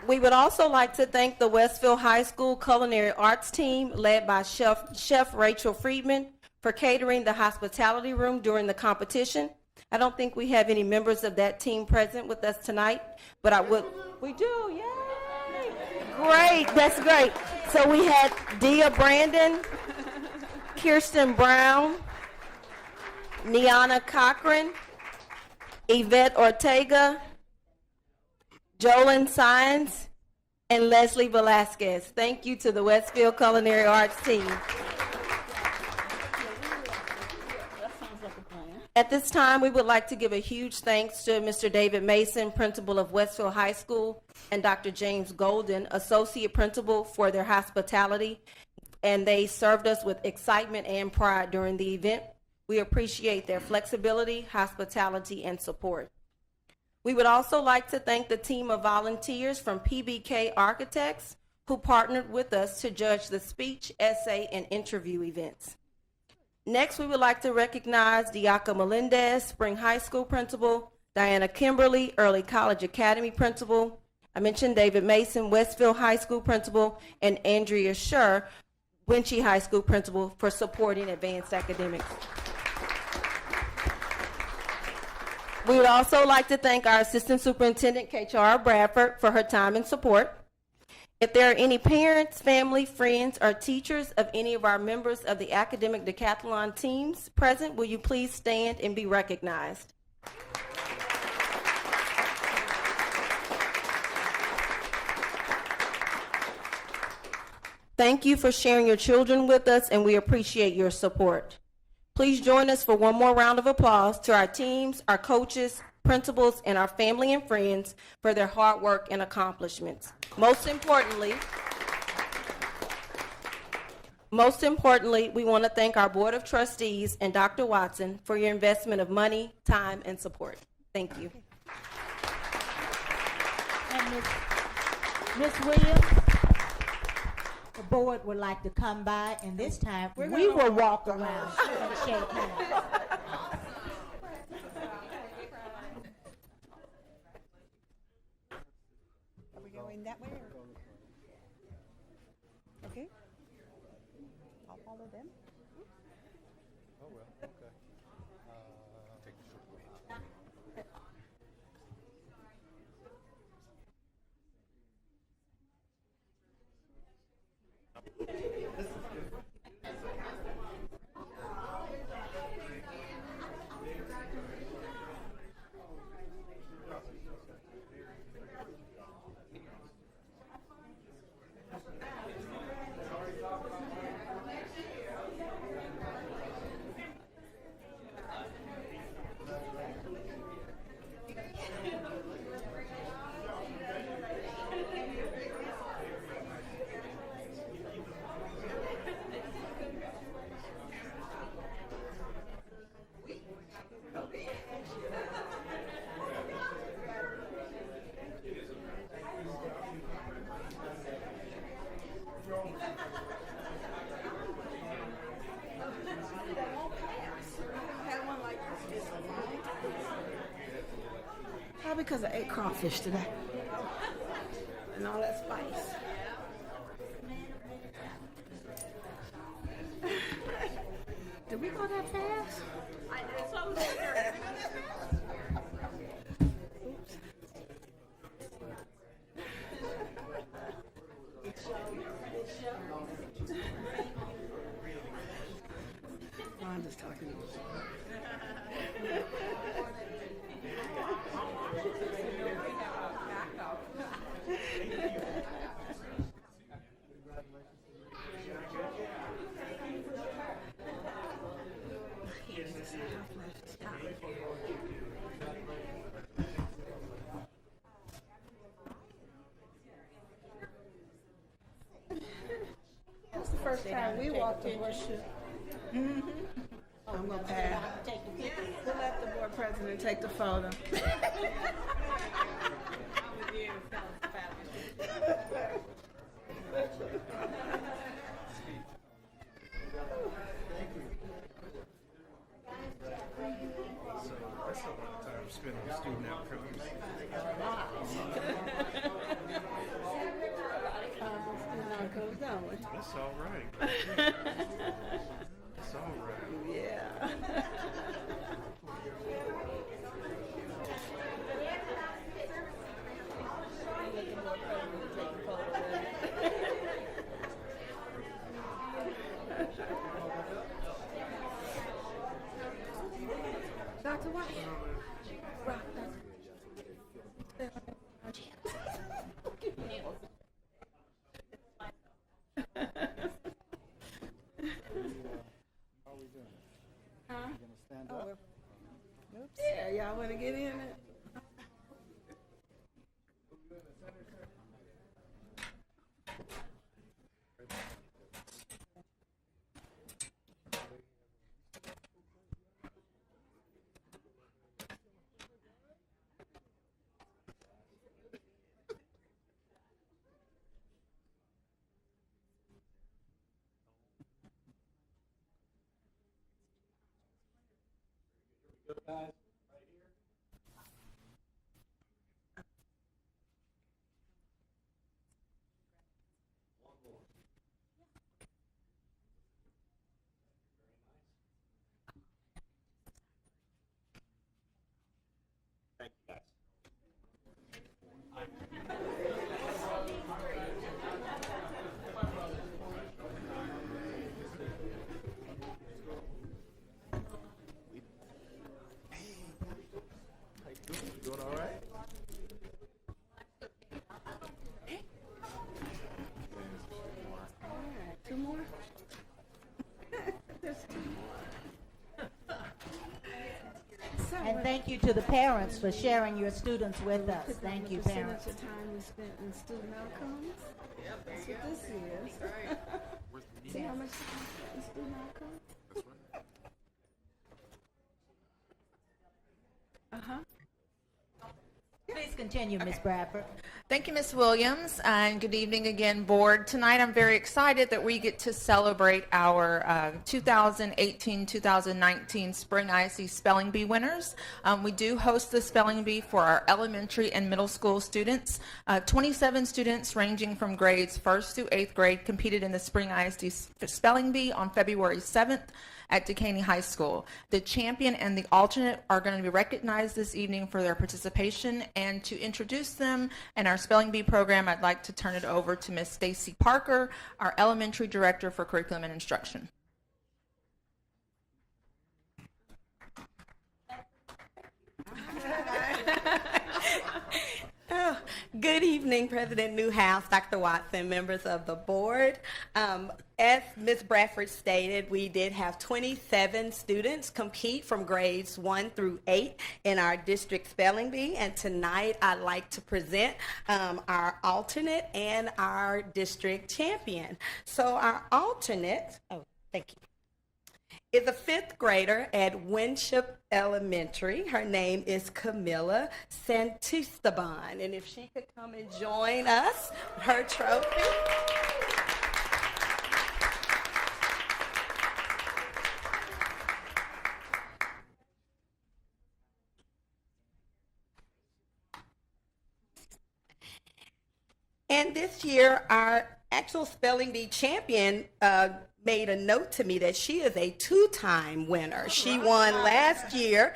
[SPEAKER 18] We would also like to thank the Westfield High School Culinary Arts team led by Chef Rachel Friedman for catering the hospitality room during the competition. I don't think we have any members of that team present with us tonight, but we do, yay! Great, that's great. So we had Dia Brandon, Kirsten Brown, Niana Cochran, Yvette Ortega, Jolyn Sines, and Leslie Velasquez. Thank you to the Westfield Culinary Arts team. At this time, we would like to give a huge thanks to Mr. David Mason, principal of Westfield High School, and Dr. James Golden, associate principal, for their hospitality, and they served us with excitement and pride during the event. We appreciate their flexibility, hospitality, and support. We would also like to thank the team of volunteers from PBK Architects who partnered with us to judge the speech, essay, and interview events. Next, we would like to recognize Diaca Melendez, Spring High School Principal, Diana Kimberly, Early College Academy Principal. I mentioned David Mason, Westfield High School Principal, and Andrea Scher, Winchie High School Principal, for supporting advanced academics. We would also like to thank our Assistant Superintendent, K.R. Bradford, for her time and support. If there are any parents, family, friends, or teachers of any of our members of the academic decathlon teams present, will you please stand and be recognized? Thank you for sharing your children with us, and we appreciate your support. Please join us for one more round of applause to our teams, our coaches, principals, and our family and friends for their hard work and accomplishments. Most importantly, we want to thank our Board of Trustees and Dr. Watson for your investment of money, time, and support. Thank you.
[SPEAKER 1] And Ms. Williams, the board would like to come by, and this time we will walk around and shake hands.
[SPEAKER 8] Are we going that way? Okay. I'll follow them.
[SPEAKER 6] Oh, well, okay.
[SPEAKER 4] Probably because I ate crawfish today. And all that spice. Did we go that fast? I'm just talking. That's the first time we walked the horseshoe. Mm-hmm. I'm gonna pass. We'll let the board president take the photo.
[SPEAKER 7] That's a lot of time spent on student outcomes. That's all right. That's all right.
[SPEAKER 4] Yeah. Dr. White. Huh? Yeah, y'all want to get in it?
[SPEAKER 17] Doing all right?
[SPEAKER 4] Two more? There's two more.
[SPEAKER 1] And thank you to the parents for sharing your students with us.
[SPEAKER 4] Put down
[SPEAKER 1] Thank
[SPEAKER 4] the
[SPEAKER 1] you,
[SPEAKER 4] percentage
[SPEAKER 1] parents.
[SPEAKER 4] of time we spent in student outcomes. Yep, that's what this is. See how much time we spent in student outcomes? Uh-huh.
[SPEAKER 1] Please continue, Ms. Bradford.
[SPEAKER 3] Thank you, Ms. Williams, and good evening again, Board. Tonight, I'm very excited that we get to celebrate our 2018-2019 Spring ISD Spelling Bee winners. We do host the Spelling Bee for our elementary and middle school students. 27 students ranging from grades 1st through 8th grade competed in the Spring ISD Spelling Bee on February 7th at Dekaney High School. The champion and the alternate are going to be recognized this evening for their participation, and to introduce them and our spelling bee program, I'd like to turn it over to Ms. Stacy Parker, our elementary director for curriculum and instruction.
[SPEAKER 18] Oh, good evening, President Newhouse, Dr. Watson, members of the board. As Ms. Bradford stated, we did have 27 students compete from grades 1 through 8 in our district spelling bee, and tonight I'd like to present our alternate and our district champion. So our alternate, thank you, is a 5th grader at Winship Elementary. Her name is Camilla Santisteban. And if she could come and join us, her trophy. And this year, our actual spelling bee champion made a note to me that she is a 2-time winner. She won last year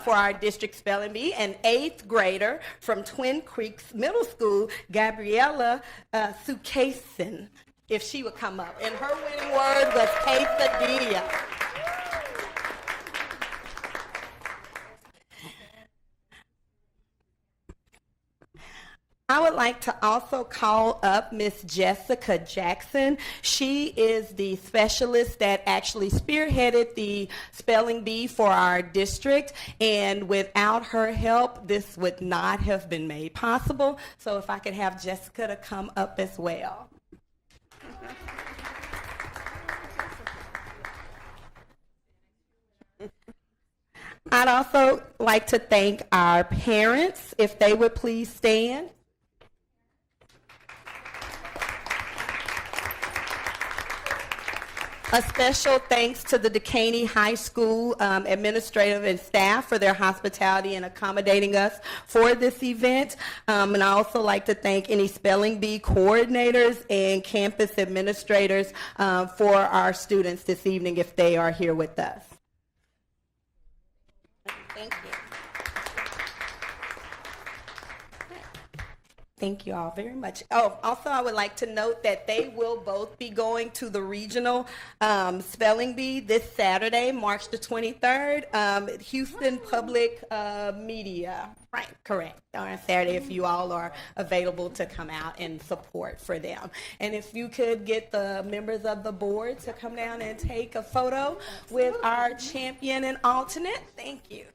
[SPEAKER 18] for our district spelling bee, an 8th grader from Twin Creeks Middle School, Gabriella Sukason, if she would come up. And her winning word was quesadilla. I would like to also call up Miss Jessica Jackson. She is the specialist that actually spearheaded the spelling bee for our district, and without her help, this would not have been made possible. So if I could have Jessica to come up as well. I'd also like to thank our parents, if they would please stand. A special thanks to the Dekaney High School administrative and staff for their hospitality and accommodating us for this event. And I also like to thank any spelling bee coordinators and campus administrators for our students this evening if they are here with us. Thank you. Thank you all very much. Oh, also I would like to note that they will both be going to the regional spelling bee this Saturday, March the 23rd, at Houston Public Media. Right, correct. On Saturday, if you all are available to come out and support for them. And if you could get the members of the board to come down and take a photo with our champion and alternate. Thank you.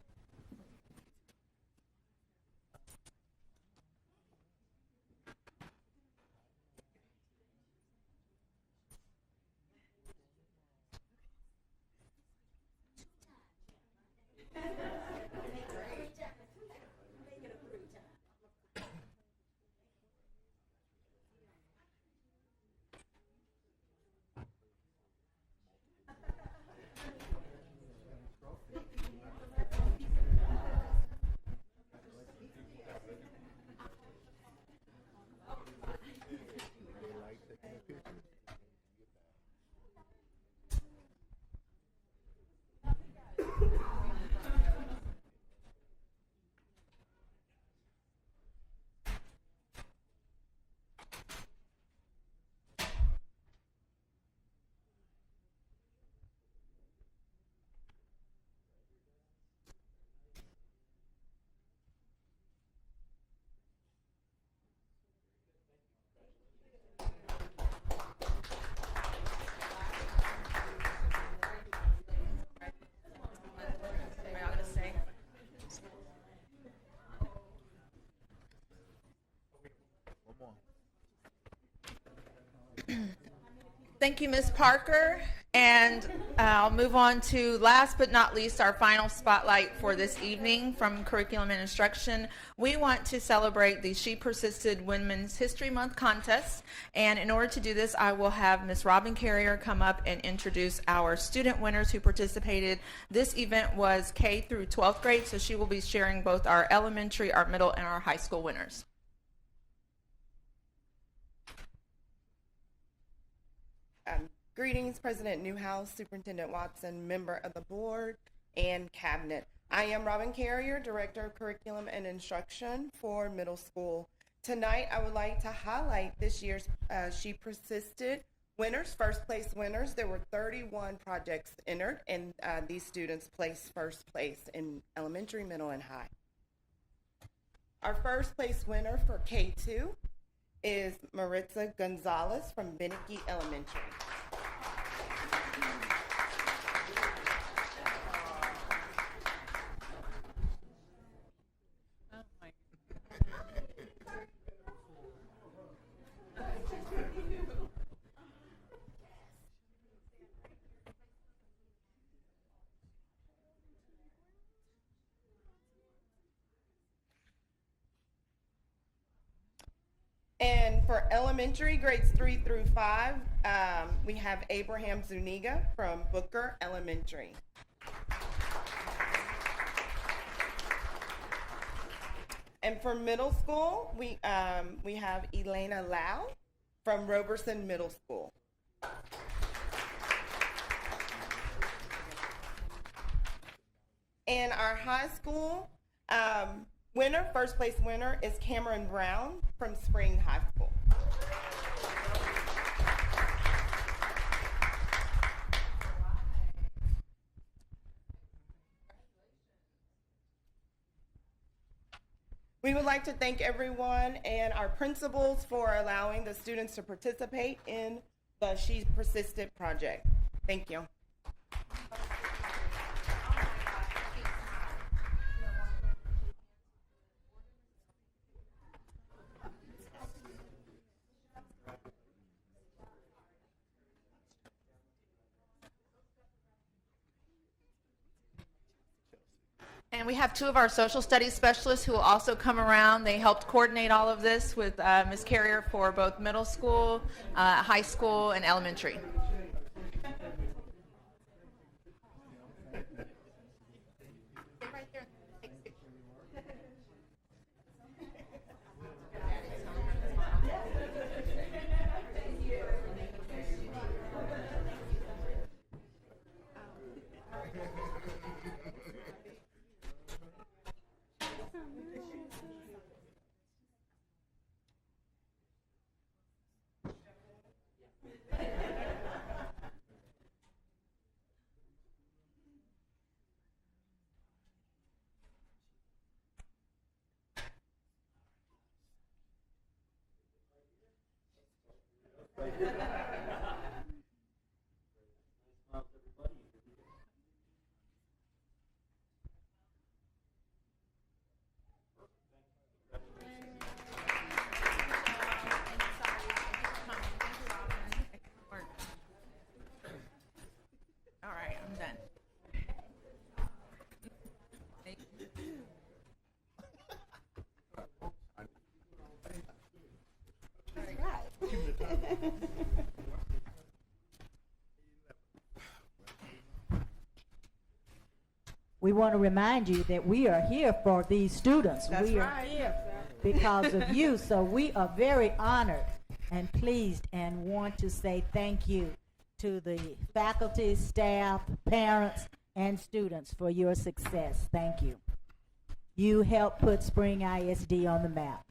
[SPEAKER 3] Thank you, Ms. Parker. And I'll move on to, last but not least, our final spotlight for this evening from Curriculum and Instruction. We want to celebrate the She Persisted Women's History Month contest. And in order to do this, I will have Ms. Robin Carrier come up and introduce our student winners who participated. This event was K through 12th grade, so she will be sharing both our elementary, our middle, and our high school winners.
[SPEAKER 19] Greetings, President Newhouse, Superintendent Watson, member of the board, and cabinet. I am Robin Carrier, Director of Curriculum and Instruction for middle school. Tonight, I would like to highlight this year's She Persisted winners, first place winners. There were 31 projects entered, and these students placed first place in elementary, middle, and high. Our first place winner for K2 is Maritza Gonzalez from Beneke Elementary. And for elementary, grades 3 through 5, we have Abraham Zuniga from Booker Elementary. And for middle school, we have Elena Lau from Roberson Middle School. And our high school winner, first place winner, is Cameron Brown from Spring High School. We would like to thank everyone and our principals for allowing the students to participate in the She Persisted project. Thank you.
[SPEAKER 3] And we have two of our social studies specialists who will also come around. They helped coordinate all of this with Ms. Carrier for both middle school, high school, and elementary. All right, I'm done.
[SPEAKER 1] We want to remind you that we are here for these students.
[SPEAKER 4] That's
[SPEAKER 1] We are
[SPEAKER 4] right.
[SPEAKER 1] here because of you. So we are very honored and pleased and want to say thank you to the faculty, staff, parents, and students for your success. Thank you. You helped put Spring ISD on the map.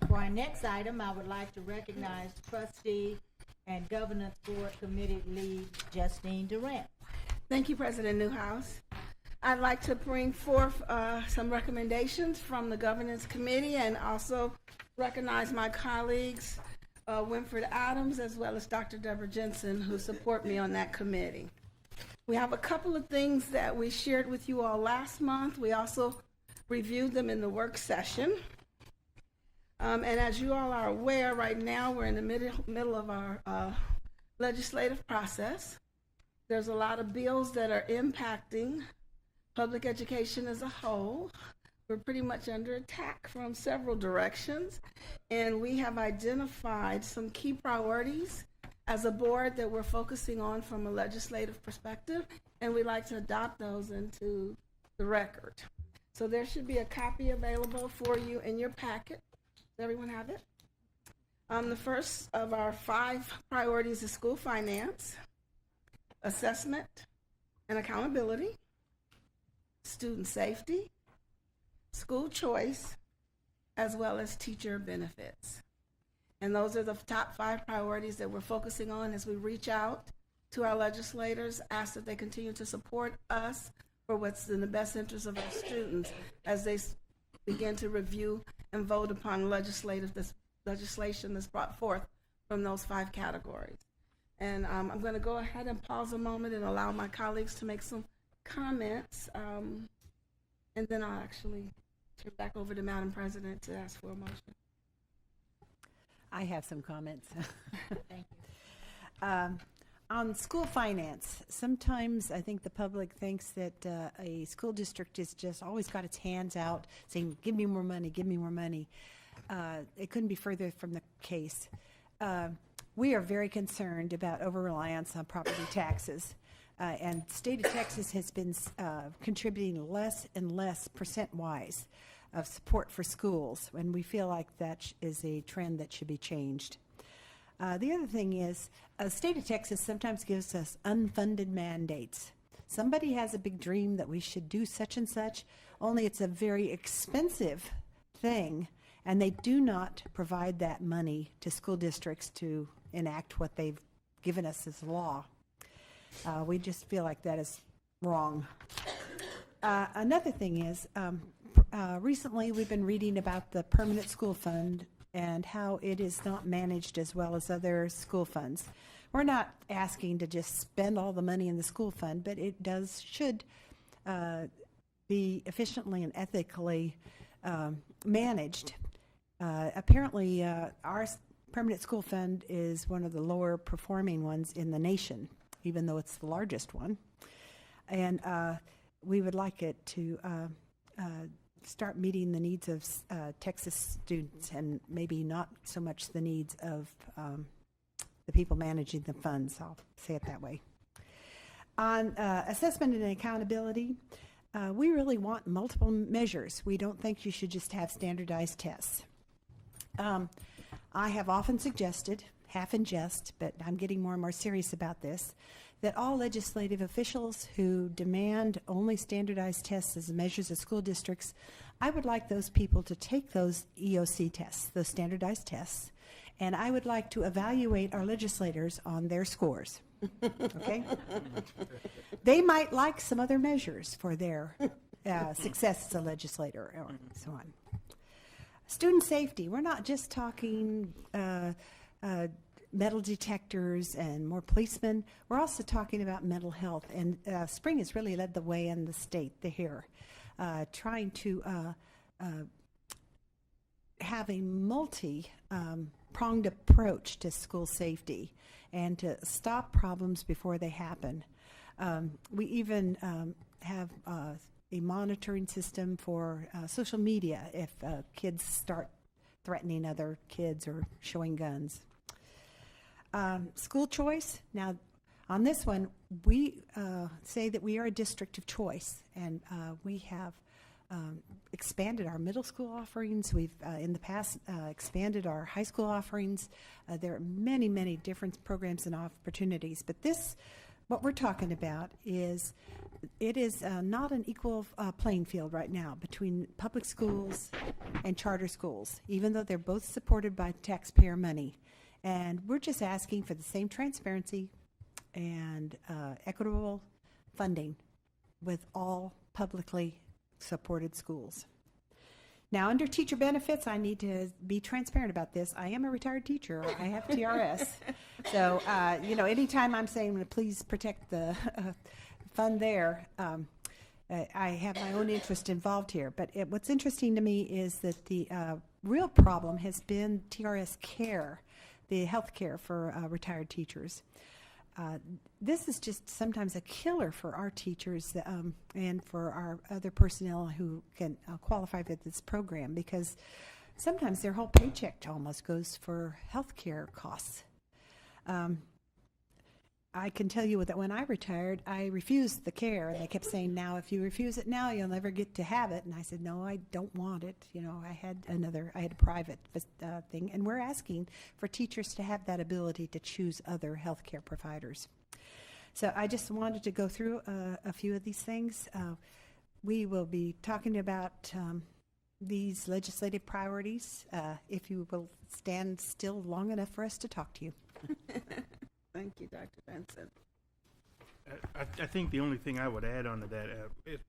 [SPEAKER 1] For our next item, I would like to recognize Trustee and Governance Board Committee Lead Justine Durant.
[SPEAKER 4] Thank you, President Newhouse. I'd like to bring forth some recommendations from the Governance Committee and also recognize my colleagues, Winfred Adams, as well as Dr. Deborah Jensen, who support me on that committee. We have a couple of things that we shared with you all last month. We also reviewed them in the work session. And as you all are aware, right now we're in the middle of our legislative process. There's a lot of bills that are impacting public education as a whole. We're pretty much under attack from several directions, and we have identified some key priorities as a board that we're focusing on from a legislative perspective, and we'd like to adopt those into the record. So there should be a copy available for you in your packet. Does everyone have it? The first of our 5 priorities is school finance, assessment and accountability, student safety, school choice, as well as teacher benefits. And those are the top 5 priorities that we're focusing on as we reach out to our legislators, ask that they continue to support us for what's in the best interest of our students as they begin to review and vote upon legislation that's brought forth from those 5 categories. And I'm going to go ahead and pause a moment and allow my colleagues to make some comments, and then I'll actually turn back over to Madam President to ask for a motion.
[SPEAKER 8] I have some comments.
[SPEAKER 1] Thank you.
[SPEAKER 8] On school finance, sometimes I think the public thinks that a school district is just always got its hands out saying, give me more money, give me more money. It couldn't be further from the case. We are very concerned about over-reliance on property taxes. And state of Texas has been contributing less and less percent-wise of support for schools, and we feel like that is a trend that should be changed. The other thing is, the state of Texas sometimes gives us unfunded mandates. Somebody has a big dream that we should do such and such, only it's a very expensive thing, and they do not provide that money to school districts to enact what they've given us as law. We just feel like that is wrong. Another thing is, recently we've been reading about the permanent school fund and how it is not managed as well as other school funds. We're not asking to just spend all the money in the school fund, but it should be efficiently and ethically managed. Apparently, our permanent school fund is one of the lower performing ones in the nation, even though it's the largest one. And we would like it to start meeting the needs of Texas students and maybe not so much the needs of the people managing the funds. I'll say it that way. On assessment and accountability, we really want multiple measures. We don't think you should just have standardized tests. I have often suggested, half in jest, but I'm getting more and more serious about this, that all legislative officials who demand only standardized tests as measures of school districts, I would like those people to take those EOC tests, those standardized tests, and I would like to evaluate our legislators on their scores. Okay? They might like some other measures for their success as a legislator or so on. Student safety, we're not just talking metal detectors and more policemen. We're also talking about mental health, and Spring has really led the way in the state here, trying to have a multi-pronged approach to school safety and to stop problems before they happen. We even have a monitoring system for social media if kids start threatening other kids or showing guns. School choice. Now, on this one, we say that we are a district of choice, and we have expanded our middle school offerings. We've, in the past, expanded our high school offerings. There are many, many different programs and opportunities, but this, what we're talking about is, it is not an equal playing field right now between public schools and charter schools, even though they're both supported by taxpayer money. And we're just asking for the same transparency and equitable funding with all publicly supported schools. Now, under teacher benefits, I need to be transparent about this. I am a retired teacher. I have TRS. So, anytime I'm saying, please protect the fun there. I have my own interest involved here, but what's interesting to me is that the real problem has been TRS care, the health care for retired teachers. This is just sometimes a killer for our teachers and for our other personnel who can qualify for this program, because sometimes their whole paycheck almost goes for health care costs. I can tell you that when I retired, I refused the care, and they kept saying, now, if you refuse it now, you'll never get to have it. And I said, no, I don't want it. You know, I had a private thing, and we're asking for teachers to have that ability to choose other health care providers. So I just wanted to go through a few of these things. We will be talking about these legislative priorities, if you will stand still long enough for us to talk to you.
[SPEAKER 4] Thank you, Dr. Benson.
[SPEAKER 7] I think the only thing I would add on to that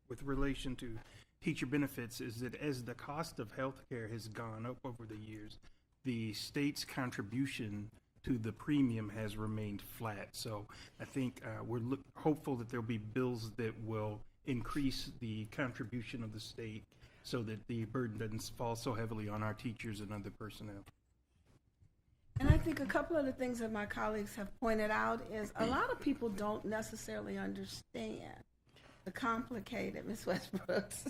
[SPEAKER 7] with relation to teacher benefits is that as the cost of health care has gone up over the years, the state's contribution to the premium has remained flat. So I think we're hopeful that there'll be bills that will increase the contribution of the state so that the burden doesn't fall so heavily on our teachers and other personnel.
[SPEAKER 4] And I think a couple of the things that my colleagues have pointed out is a lot of people don't necessarily understand the complicated, Ms. Westbrook's,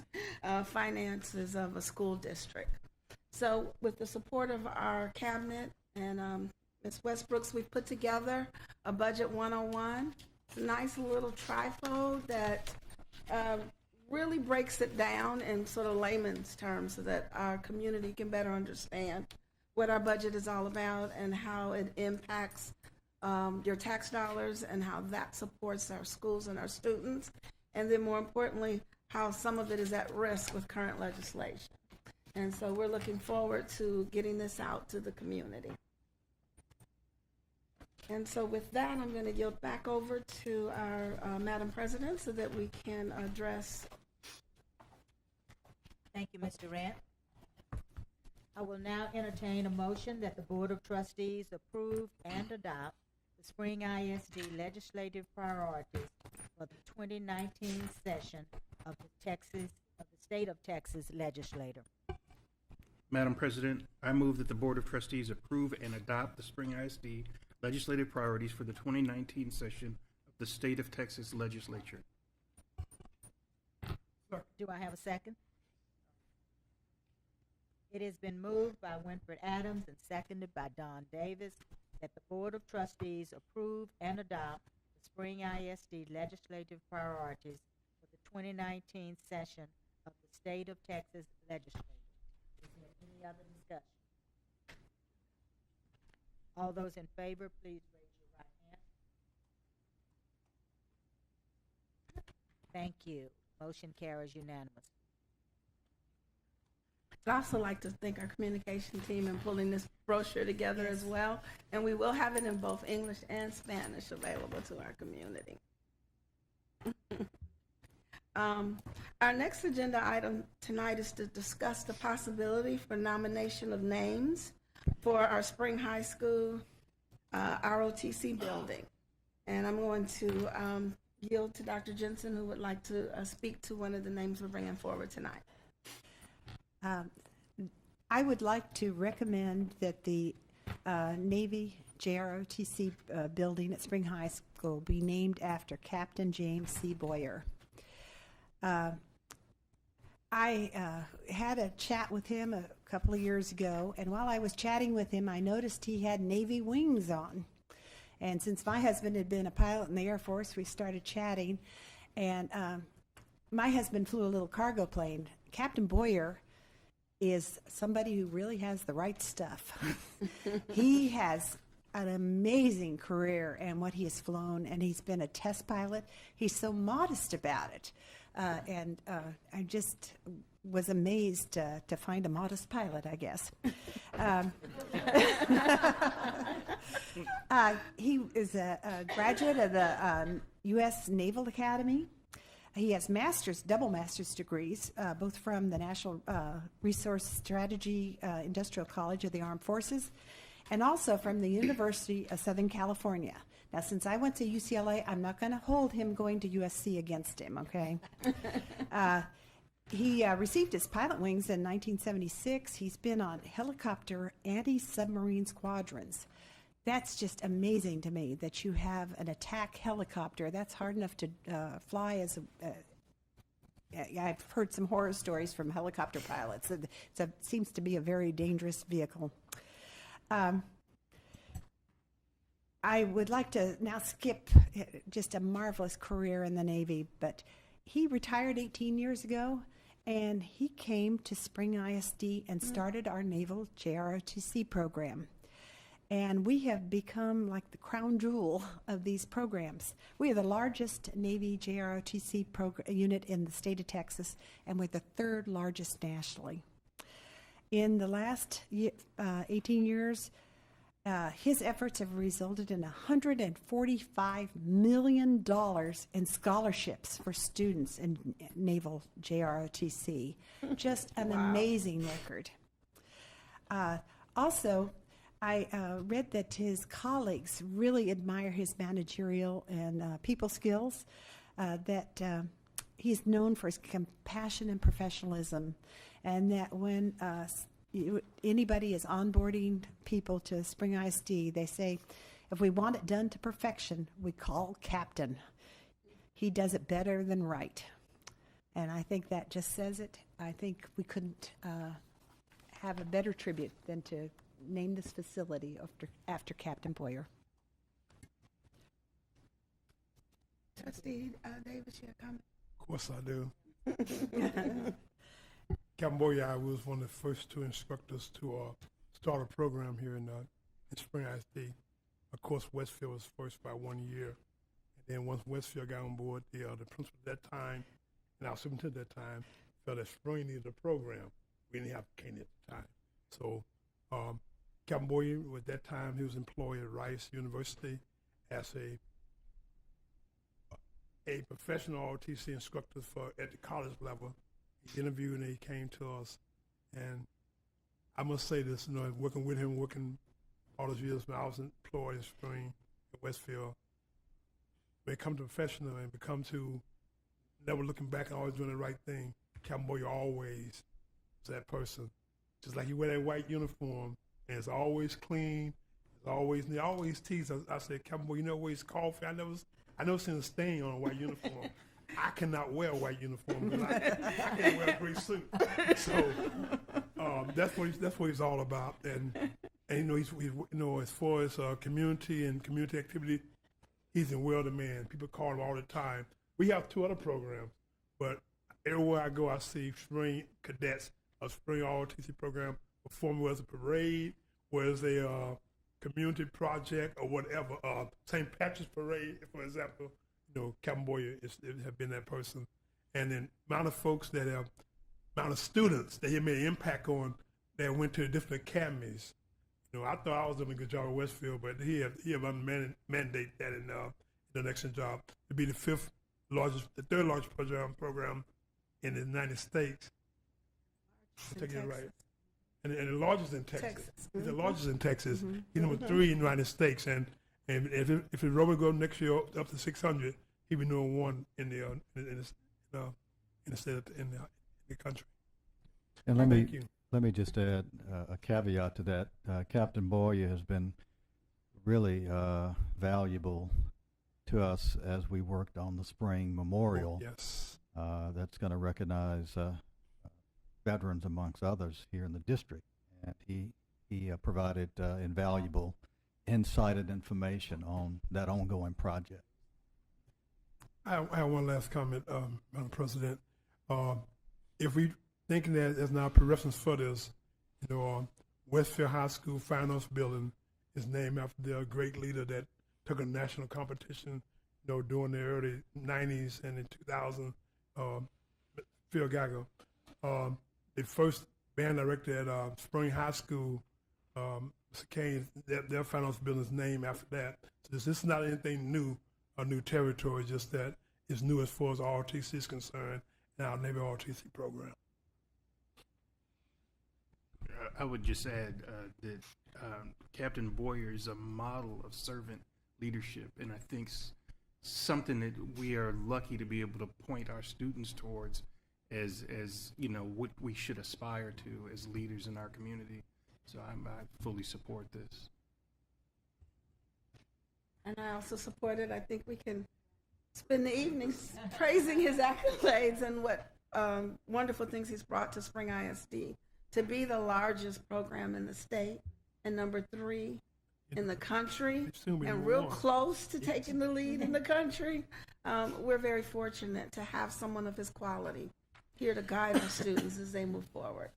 [SPEAKER 4] finances of a school district. So with the support of our cabinet and Ms. Westbrook's, we've put together a Budget 101. It's a nice little trifold that really breaks it down in sort of layman's terms so that our community can better understand what our budget is all about and how it impacts your tax dollars and how that supports our schools and our students, and then more importantly, how some of it is at risk with current legislation. And so we're looking forward to getting this out to the community. And so with that, I'm going to yield back over to our Madam President so that we can address.
[SPEAKER 1] Thank you, Ms. Durant. I will now entertain a motion that the Board of Trustees approve and adopt the Spring ISD legislative priorities for the 2019 session of the State of Texas Legislature.
[SPEAKER 7] Madam President, I move that the Board of Trustees approve and adopt the Spring ISD legislative priorities for the 2019 session of the State of Texas Legislature.
[SPEAKER 1] Do I have a second? It has been moved by Winfred Adams and seconded by Don Davis that the Board of Trustees approve and adopt the Spring ISD legislative priorities for the 2019 session of the State of Texas Legislature. Is there any other discussion? All those in favor, please raise your right hand. Thank you. Motion carries unanimous.
[SPEAKER 4] I'd also like to thank our communication team in pulling this brochure together as well. And we will have it in both English and Spanish available to our community. Our next agenda item tonight is to discuss the possibility for nomination of names for our Spring High School ROTC building. And I'm going to yield to Dr. Jensen, who would like to speak to one of the names we're bringing forward tonight.
[SPEAKER 8] I would like to recommend that the Navy JROTC building at Spring High School be named after Captain James C. Boyer. I had a chat with him a couple of years ago, and while I was chatting with him, I noticed he had Navy wings on. And since my husband had been a pilot in the Air Force, we started chatting, and my husband flew a little cargo plane. Captain Boyer is somebody who really has the right stuff. He has an amazing career and what he has flown, and he's been a test pilot. He's so modest about it. And I just was amazed to find a modest pilot, I guess. He is a graduate of the U.S. Naval Academy. He has double master's degrees, both from the National Resource Strategy Industrial College of the Armed Forces and also from the University of Southern California. Now, since I went to UCLA, I'm not going to hold him going to USC against him, okay? He received his pilot wings in 1976. He's been on helicopter anti-submarine squadrons. That's just amazing to me that you have an attack helicopter. That's hard enough to fly as I've heard some horror stories from helicopter pilots. It seems to be a very dangerous vehicle. I would like to now skip just a marvelous career in the Navy, but he retired 18 years ago, and he came to Spring ISD and started our Naval JROTC program. And we have become like the crown jewel of these programs. We are the largest Navy JROTC unit in the state of Texas, and we're the third largest nationally. In the last 18 years, his efforts have resulted in $145 million in scholarships for students in Naval JROTC. Just an amazing record. Also, I read that his colleagues really admire his managerial and people skills, that he's known for his compassion and professionalism, and that when anybody is onboarding people to Spring ISD, they say, if we want it done to perfection, we call Captain. He does it better than right. And I think that just says it. I think we couldn't have a better tribute than to name this facility after Captain Boyer.
[SPEAKER 4] Trustee Davis, your comment?
[SPEAKER 2] Of course I do. Captain Boyer was one of the first two instructors to start a program here in Spring ISD. Of course, Westfield was first by 1 year. And then once Westfield got on board, the principal at that time and our superintendent at that time felt that Spring needed a program. We didn't have Canaan at the time. So Captain Boyer, at that time, he was employed at Rice University as a professional ROTC instructor at the college level. He interviewed and he came to us, and I must say this, working with him, working all those years when I was employed in Spring at Westfield, when it comes to professional and become to never looking back and always doing the right thing, Captain Boyer always was that person. Just like he wear that white uniform, and it's always clean, he always tease us. I said, Captain Boyer, you know where he's coffee? I never seen a stain on a white uniform. I cannot wear a white uniform, but I can wear a gray suit. So that's what he's all about. And he's as far as community and community activity, he's a well-to man. People call him all the time. We have two other programs, but everywhere I go, I see Spring cadets, a Spring ROTC program performing, whether it's a parade, whether it's a community project or whatever. St. Patrick's Parade, for example. Captain Boyer have been that person. And then amount of folks amount of students that he made an impact on that went to different academies. I thought I was doing a good job at Westfield, but he have mandate that in the next job to be the third largest program in the United States. I'll take it right. And the largest in Texas. He's the largest in Texas. He's number 3 in the United States. And if Robert go next year up to 600, he'll be number 1 in the state in the country.
[SPEAKER 6] And let me just add a caveat to that. Captain Boyer has been really valuable to us as we worked on the Spring Memorial.
[SPEAKER 2] Yes.
[SPEAKER 6] That's going to recognize veterans amongst others here in the district, and he provided invaluable insight and information on that ongoing project.
[SPEAKER 2] I have one last comment, Madam President. If we thinking that as now reference for this, Westfield High School Fine Arts Building is named after the great leader that took a national competition, during the early 90s and in 2000, Phil Gaggle. The first band director at Spring High School, Mr. Kane, their Fine Arts Building is named after that. So this is not anything new, a new territory, just that it's new as far as ROTC is concerned and our Navy ROTC program.
[SPEAKER 7] I would just add that Captain Boyer is a model of servant leadership. And I think something that we are lucky to be able to point our students towards as what we should aspire to as leaders in our community. So I fully support this.
[SPEAKER 4] And I also support it. I think we can spend the evenings praising his accolades and what wonderful things he's brought to Spring ISD to be the largest program in the state and number 3 in the country and real close to taking the lead in the country. We're very fortunate to have someone of his quality here to guide our students as they move forward.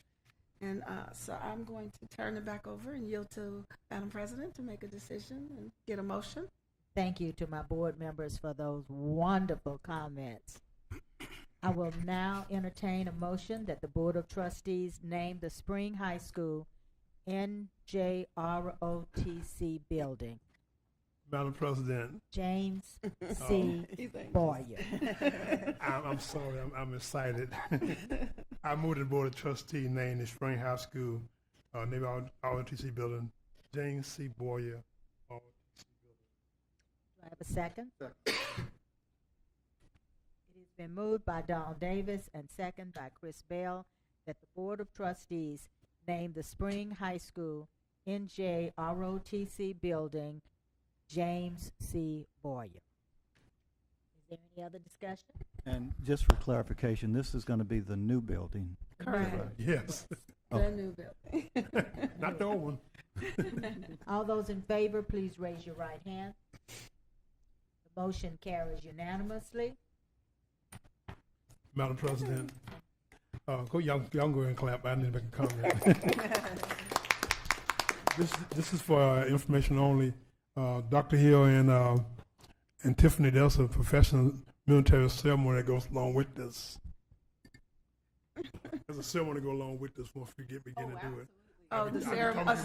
[SPEAKER 4] And so I'm going to turn it back over and yield to Madam President to make a decision and get a motion.
[SPEAKER 1] Thank you to my board members for those wonderful comments. I will now entertain a motion that the Board of Trustees name the Spring High School NJROTC building
[SPEAKER 2] Madam President,
[SPEAKER 1] James C. Boyer.
[SPEAKER 2] I'm sorry, I'm excited. I move the Board of Trustees name the Spring High School, name ROTC building, James C. Boyer.
[SPEAKER 1] Do I have a second? It has been moved by Donald Davis and second by Chris Bell that the Board of Trustees name the Spring High School NJROTC building James C. Boyer. Is there any other discussion?
[SPEAKER 6] And just for clarification, this is going to be the new building.
[SPEAKER 4] Correct.
[SPEAKER 2] Yes.
[SPEAKER 4] The new building.
[SPEAKER 2] Not the old one.
[SPEAKER 1] All those in favor, please raise your right hand. The motion carries unanimously.
[SPEAKER 2] Madam President, y'all go ahead and clap. I need to make a comment. This is for information only. Dr. Hill and Tiffany, there's a professional military ceremony that goes along with this. There's a ceremony to go along with this once we begin to do it.
[SPEAKER 4] Oh, the
[SPEAKER 2] ceremony.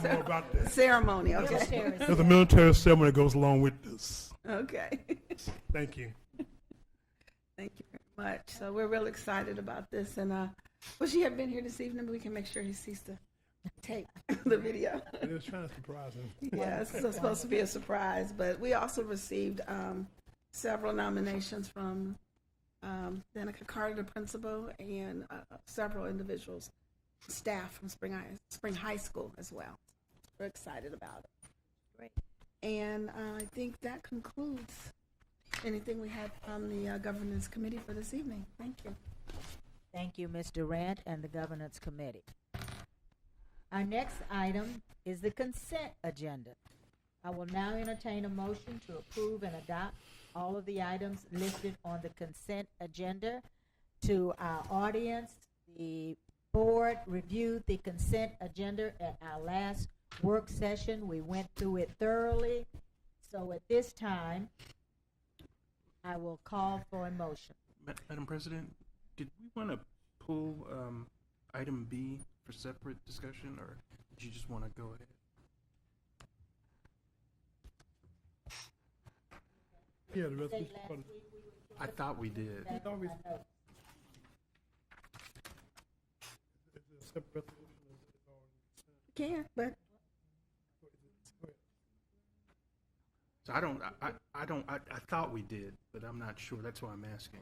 [SPEAKER 4] Ceremony, okay.
[SPEAKER 2] There's a military ceremony that goes along with this.
[SPEAKER 4] Okay.
[SPEAKER 2] Thank you.
[SPEAKER 4] Thank you very much. So we're real excited about this. And wish he had been here this evening, but we can make sure he sees the tape, the video.
[SPEAKER 2] It was trying to surprise him.
[SPEAKER 4] Yeah, it's supposed to be a surprise. But we also received several nominations from Danica Carter, the principal, and several individuals, staff from Spring High School as well. We're excited about it.
[SPEAKER 1] Great.
[SPEAKER 4] And I think that concludes anything we had from the governance committee for this evening. Thank you.
[SPEAKER 1] Thank you, Ms. Durant and the Governance Committee. Our next item is the consent agenda. I will now entertain a motion to approve and adopt all of the items listed on the consent agenda. To our audience, the board reviewed the consent agenda at our last work session. We went through it thoroughly. So at this time, I will call for a motion.
[SPEAKER 7] Madam President, did we want to pull item B for separate discussion, or did you just want to go ahead?
[SPEAKER 2] Yeah, the resolution.
[SPEAKER 7] I thought we did.
[SPEAKER 4] Can, but
[SPEAKER 7] So I thought we did, but I'm not sure. That's why I'm asking.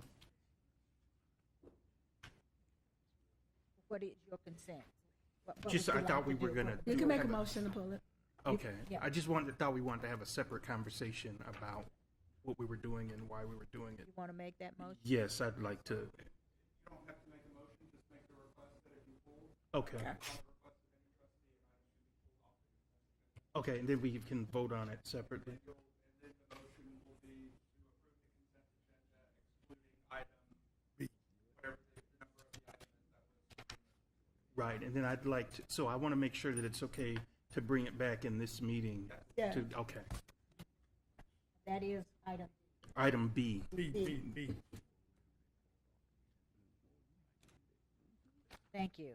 [SPEAKER 1] What is your consent? What
[SPEAKER 7] Just,
[SPEAKER 1] would you
[SPEAKER 7] I
[SPEAKER 1] like
[SPEAKER 7] thought
[SPEAKER 1] to
[SPEAKER 7] we
[SPEAKER 1] do?
[SPEAKER 7] were gonna.
[SPEAKER 4] you can make a motion to pull it.
[SPEAKER 7] Okay,
[SPEAKER 1] Yeah.
[SPEAKER 7] I just thought we wanted to have a separate conversation about what we were doing and why we were doing it.
[SPEAKER 1] You want to make that motion?
[SPEAKER 7] Yes, I'd like to. Okay. Okay, and then we can vote on it separately. Right, and then I'd like to, so I want to make sure that it's okay to bring it back in this meeting.
[SPEAKER 4] Yeah.
[SPEAKER 7] Okay.
[SPEAKER 1] That is item
[SPEAKER 7] Item B.
[SPEAKER 2] B.
[SPEAKER 1] Thank you.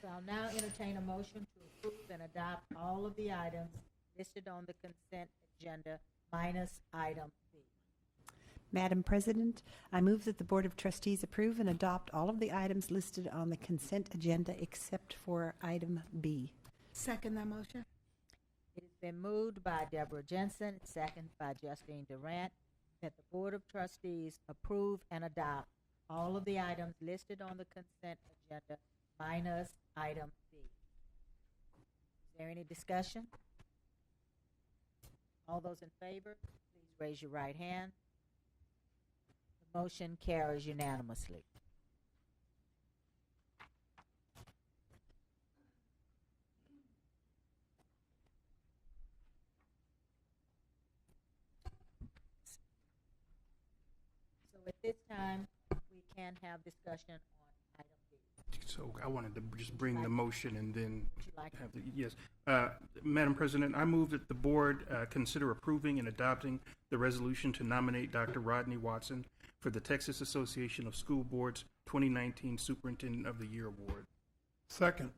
[SPEAKER 1] So I'll now entertain a motion to approve and adopt all of the items listed on the consent agenda minus item B.
[SPEAKER 8] Madam President, I move that the Board of Trustees approve and adopt all of the items listed on the consent agenda except for item B.
[SPEAKER 4] Second that motion.
[SPEAKER 1] It has been moved by Deborah Jensen, second by Justine Durant, that the Board of Trustees approve and adopt all of the items listed on the consent agenda minus item B. Is there any discussion? All those in favor, please raise your right hand. The motion carries unanimously. So at this time, we can have discussion on item B.
[SPEAKER 7] So I wanted to just bring the motion and then
[SPEAKER 1] Would you like
[SPEAKER 7] have the, yes. Madam President, I move that the board consider approving and adopting the resolution to nominate Dr. Rodney Watson for the Texas Association of School Boards 2019 Superintendent of the Year Award.
[SPEAKER 2] Second.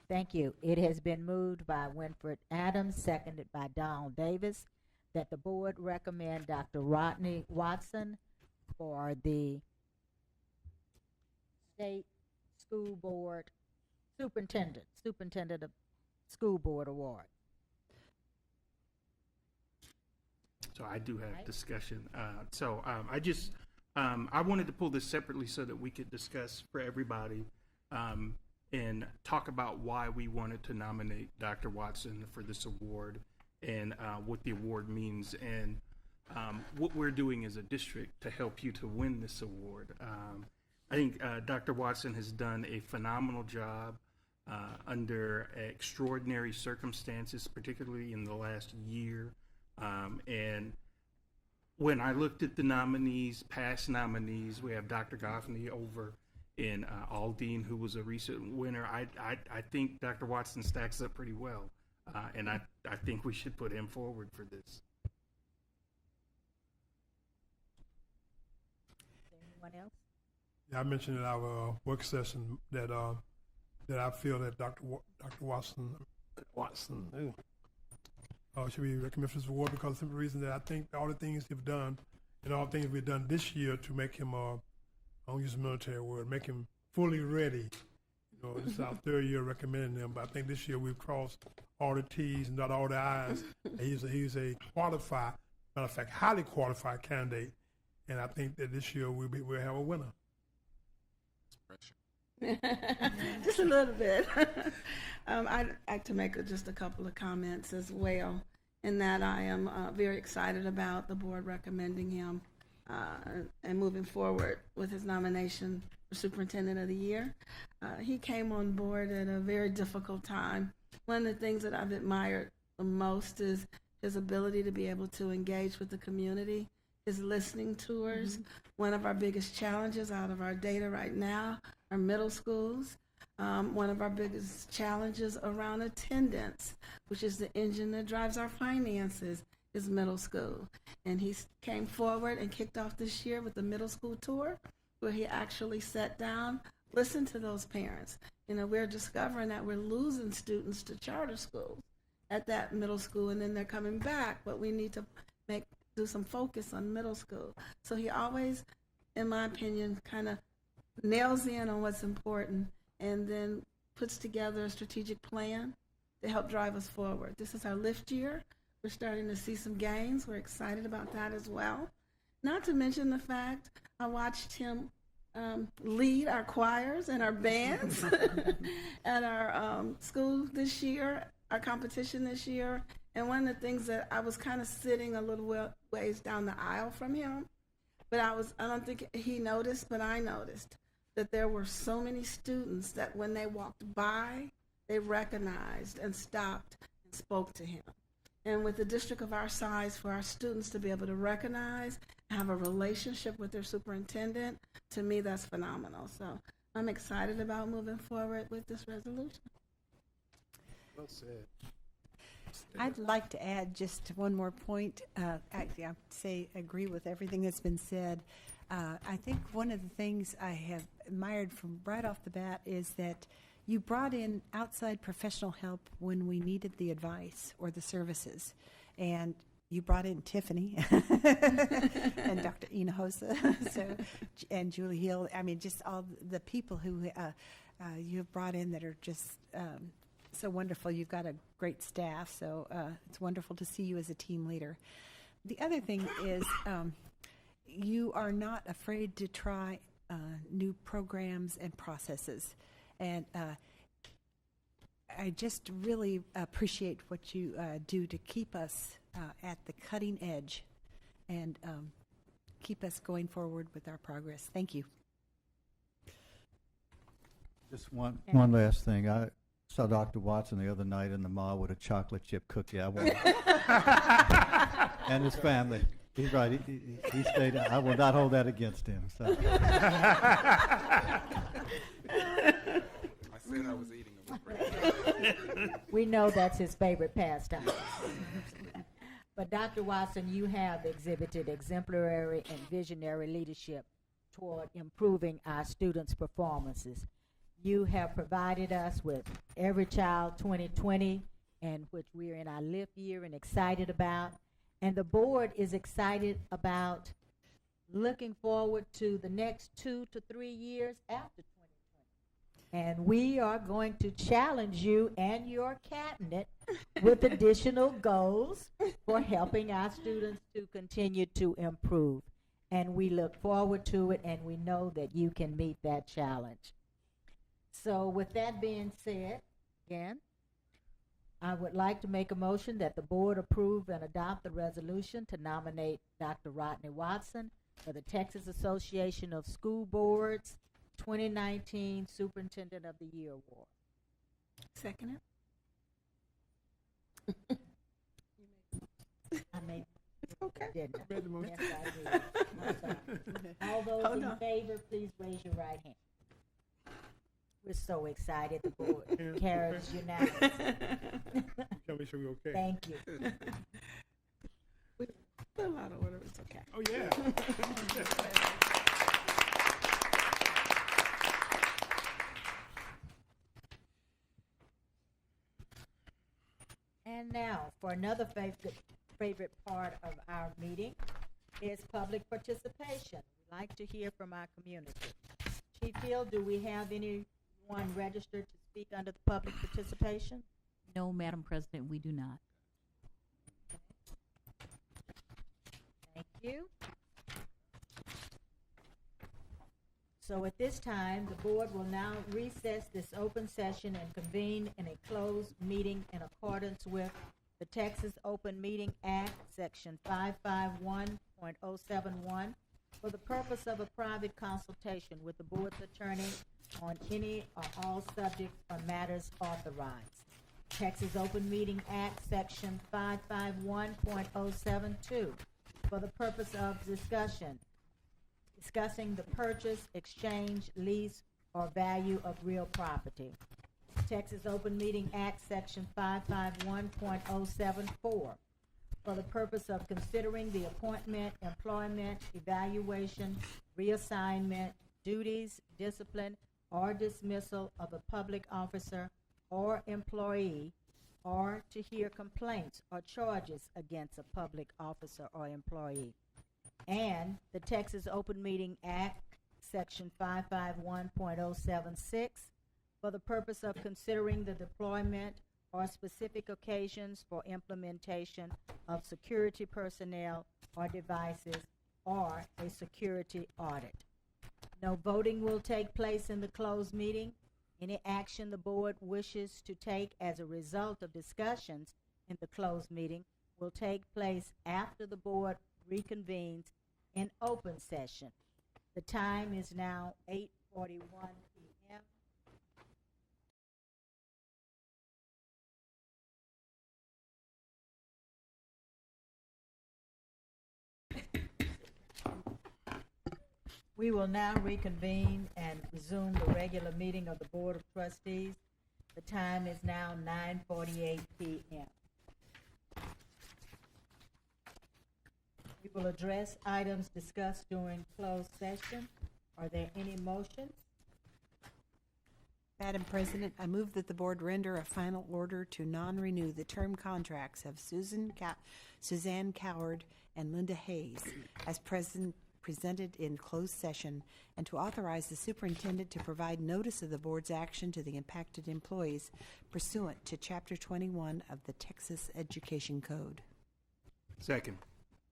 [SPEAKER 1] Thank you. It has been moved by Winfred Adams, seconded by Donald Davis, that the board recommend Dr. Rodney Watson for the State School Board Superintendent of School Board Award.
[SPEAKER 7] So I do have
[SPEAKER 1] Right.
[SPEAKER 7] discussion. I wanted to pull this separately so that we could discuss for everybody and talk about why we wanted to nominate Dr. Watson for this award and what the award means and what we're doing as a district to help you to win this award. I think Dr. Watson has done a phenomenal job under extraordinary circumstances, particularly in the last year. And when I looked at the nominees, past nominees, we have Dr. Goffney over in Aldine, who was a recent winner. I think Dr. Watson stacks up pretty well, and I think we should put him forward for this.
[SPEAKER 1] Anyone else?
[SPEAKER 2] Yeah, I mentioned in our work session that I feel that Dr. Watson should be recommended for this award because of the simple reason that I think all the things he's done and all the things we've done this year to make him, I don't use the military word, make him fully ready. You know, this is our third year recommending him, but I think this year we've crossed all the T's and dotted all the I's. He's a qualified, matter of fact, highly qualified candidate, and I think that this year we'll have a winner.
[SPEAKER 4] Just a little bit. I'd like to make just a couple of comments as well, in that I am very excited about the board recommending him and moving forward with his nomination for Superintendent of the Year. He came on board at a very difficult time. One of the things that I've admired the most is his ability to be able to engage with the community, his listening tours. One of our biggest challenges out of our data right now are middle schools. One of our biggest challenges around attendance, which is the engine that drives our finances, is middle school. And he came forward and kicked off this year with the middle school tour, where he actually sat down, listened to those parents. You know, we're discovering that we're losing students to charter schools at that middle school, and then they're coming back, but we need to do some focus on middle school. So he always, in my opinion, kind of nails in on what's important and then puts together a strategic plan to help drive us forward. This is our lift year. We're starting to see some gains. We're excited about that as well. Not to mention the fact I watched him lead our choirs and our bands at our school this year, our competition this year. And one of the things that I was kind of sitting a little ways down the aisle from him, but I don't think he noticed, but I noticed that there were so many students that when they walked by, they recognized and stopped and spoke to him. And with a district of our size, for our students to be able to recognize and have a relationship with their superintendent, to me, that's phenomenal. So I'm excited about moving forward with this resolution.
[SPEAKER 2] Well said.
[SPEAKER 8] I'd like to add just one more point. Actually, I agree with everything that's been said. I think one of the things I have admired from right off the bat is that you brought in outside professional help when we needed the advice or the services. And you brought in Tiffany and Dr. Hinojosa and Julie Hill. I mean, just all the people who you have brought in that are just so wonderful. You've got a great staff, so it's wonderful to see you as a team leader. The other thing is you are not afraid to try new programs and processes. And I just really appreciate what you do to keep us at the cutting edge and keep us going forward with our progress. Thank you.
[SPEAKER 6] Just one last thing. I saw Dr. Watson the other night in the mall with a chocolate chip cookie. I won't. And his family. He's right. He stayed. I will not hold that against him. So.
[SPEAKER 5] I said I was eating them.
[SPEAKER 1] We know that's his favorite pastime. But Dr. Watson, you have exhibited exemplary and visionary leadership toward improving our students' performances. You have provided us with Every Child 2020, and which we are in our lift year and excited about. And the board is excited about looking forward to the next 2 to 3 years after 2020. And we are going to challenge you and your cabinet with additional goals for helping our students to continue to improve. And we look forward to it, and we know that you can meet that challenge. So with that being said, again, I would like to make a motion that the board approve and adopt the resolution to nominate Dr. Rodney Watson for the Texas Association of School Boards 2019 Superintendent of the Year Award.
[SPEAKER 8] Second
[SPEAKER 1] I made
[SPEAKER 8] okay.
[SPEAKER 1] Didn't I?
[SPEAKER 2] Made the motion.
[SPEAKER 1] Yes, I did. I'm sorry. All those in favor, please raise your right hand. We're so excited. The board carries unanimously.
[SPEAKER 2] Can we show you okay?
[SPEAKER 1] Thank you.
[SPEAKER 4] We put a lot of order. It's okay.
[SPEAKER 2] Oh, yeah.
[SPEAKER 1] And now, for another favorite part of our meeting is public participation. We like to hear from our community. Chief Hill, do we have anyone registered to speak under the public participation?
[SPEAKER 20] No, Madam President, we do not.
[SPEAKER 1] Thank you. So at this time, the board will now recess this open session and convene in a closed meeting in accordance with the Texas Open Meeting Act, Section 551.071, for the purpose of a private consultation with the board's attorney on any or all subjects or matters authorized. Texas Open Meeting Act, Section 551.072, for the purpose of discussing the purchase, exchange, lease, or value of real property. Texas Open Meeting Act, Section 551.074, for the purpose of considering the appointment, employment, evaluation, reassignment, duties, discipline, or dismissal of a public officer or employee, or to hear complaints or charges against a public officer or employee. And the Texas Open Meeting Act, Section 551.076, for the purpose of considering the deployment or specific occasions for implementation of security personnel or devices or a security audit. No voting will take place in the closed meeting. Any action the board wishes to take as a result of discussions in the closed meeting will take place after the board reconvenes in open session. The time is now 8:41 p.m. We will now reconvene and resume the regular meeting of the Board of Trustees. The time is now 9:48 p.m. We will address items discussed during closed session. Are there any motions?
[SPEAKER 8] Madam President, I move that the board render a final order to non-renew the term contracts of Suzanne Coward and Linda Hayes as presented in closed session, and to authorize the superintendent to provide notice of the board's action to the impacted employees pursuant to Chapter 21 of the Texas Education Code.
[SPEAKER 7] Second.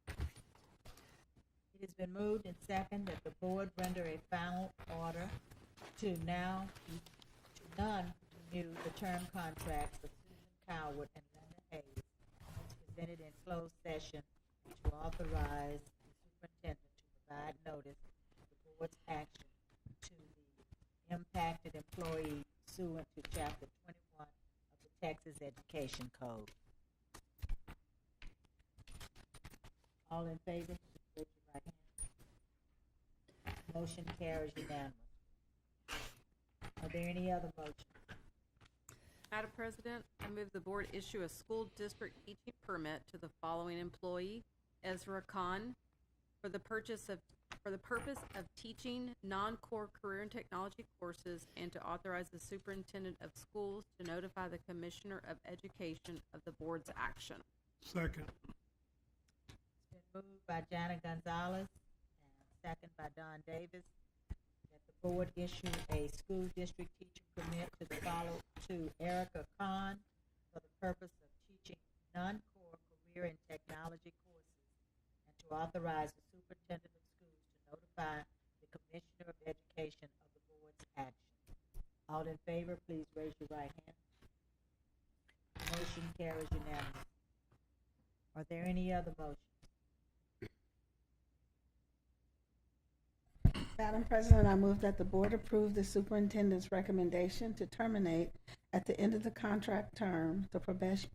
[SPEAKER 1] It has been moved and second that the board render a final order to none renew the term contracts for Susan Coward and Linda Hayes as presented in closed session to authorize the superintendent to provide notice of the board's action to the impacted employee pursuant to Chapter 21 of the Texas Education Code. All in favor, raise your right hand. Motion carries unanimous. Are there any other motions?
[SPEAKER 21] Madam President, I move the board issue a school district teaching permit to the following employee, Ezra Khan, for the purpose of teaching non-core career and technology courses, and to authorize the superintendent of schools to notify the commissioner of education of the board's action.
[SPEAKER 2] Second.
[SPEAKER 1] It's been moved by Jana Gonzalez and second by Don Davis that the board issue a school district teacher permit to Erica Khan for the purpose of teaching non-core career and technology courses, and to authorize the superintendent of schools to notify the commissioner of education of the board's action. All in favor, please raise your right hand. Motion carries unanimous. Are there any other motions?
[SPEAKER 4] Madam President, I move that the board approve the superintendent's recommendation to terminate at the end of the contract term the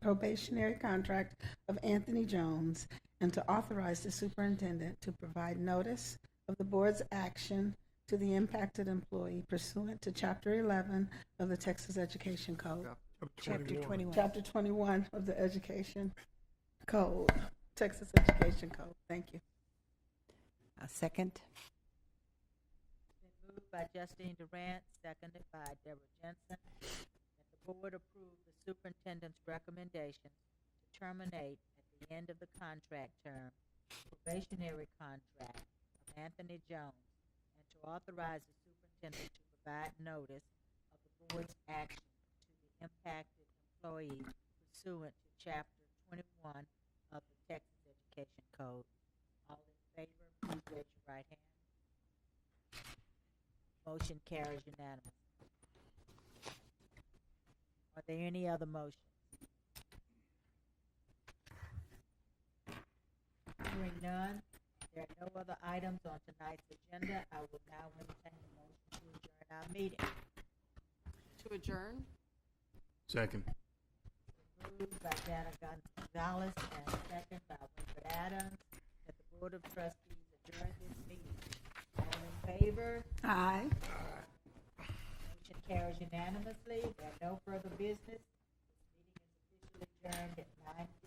[SPEAKER 4] probationary contract of Anthony Jones, and to authorize the superintendent to provide notice of the board's action to the impacted employee pursuant to Chapter 11 of the Texas Education Code.
[SPEAKER 8] Chapter 21.
[SPEAKER 4] Chapter 21 of the Education Code, Texas Education Code. Thank you.
[SPEAKER 8] Second.
[SPEAKER 1] Moved by Justine Durant, seconded by Deborah Jensen, that the board approve the superintendent's recommendation to terminate at the end of the contract term probationary contract of Anthony Jones, and to authorize the superintendent to provide notice of the board's action to the impacted employee pursuant to Chapter 21 of the Texas Education Code. All in favor, please raise your right hand. Motion carries unanimous. Are there any other motions? Hearing none, there are no other items on tonight's agenda. I will now entertain a motion to adjourn our meeting.
[SPEAKER 21] To adjourn?
[SPEAKER 7] Second.
[SPEAKER 1] Moved by Jana Gonzalez and second by Winfred Adams that the Board of Trustees adjourn this meeting. All in favor?
[SPEAKER 4] Aye.
[SPEAKER 1] Motion carries unanimously. There are no further business. This meeting is officially adjourned at 9:50.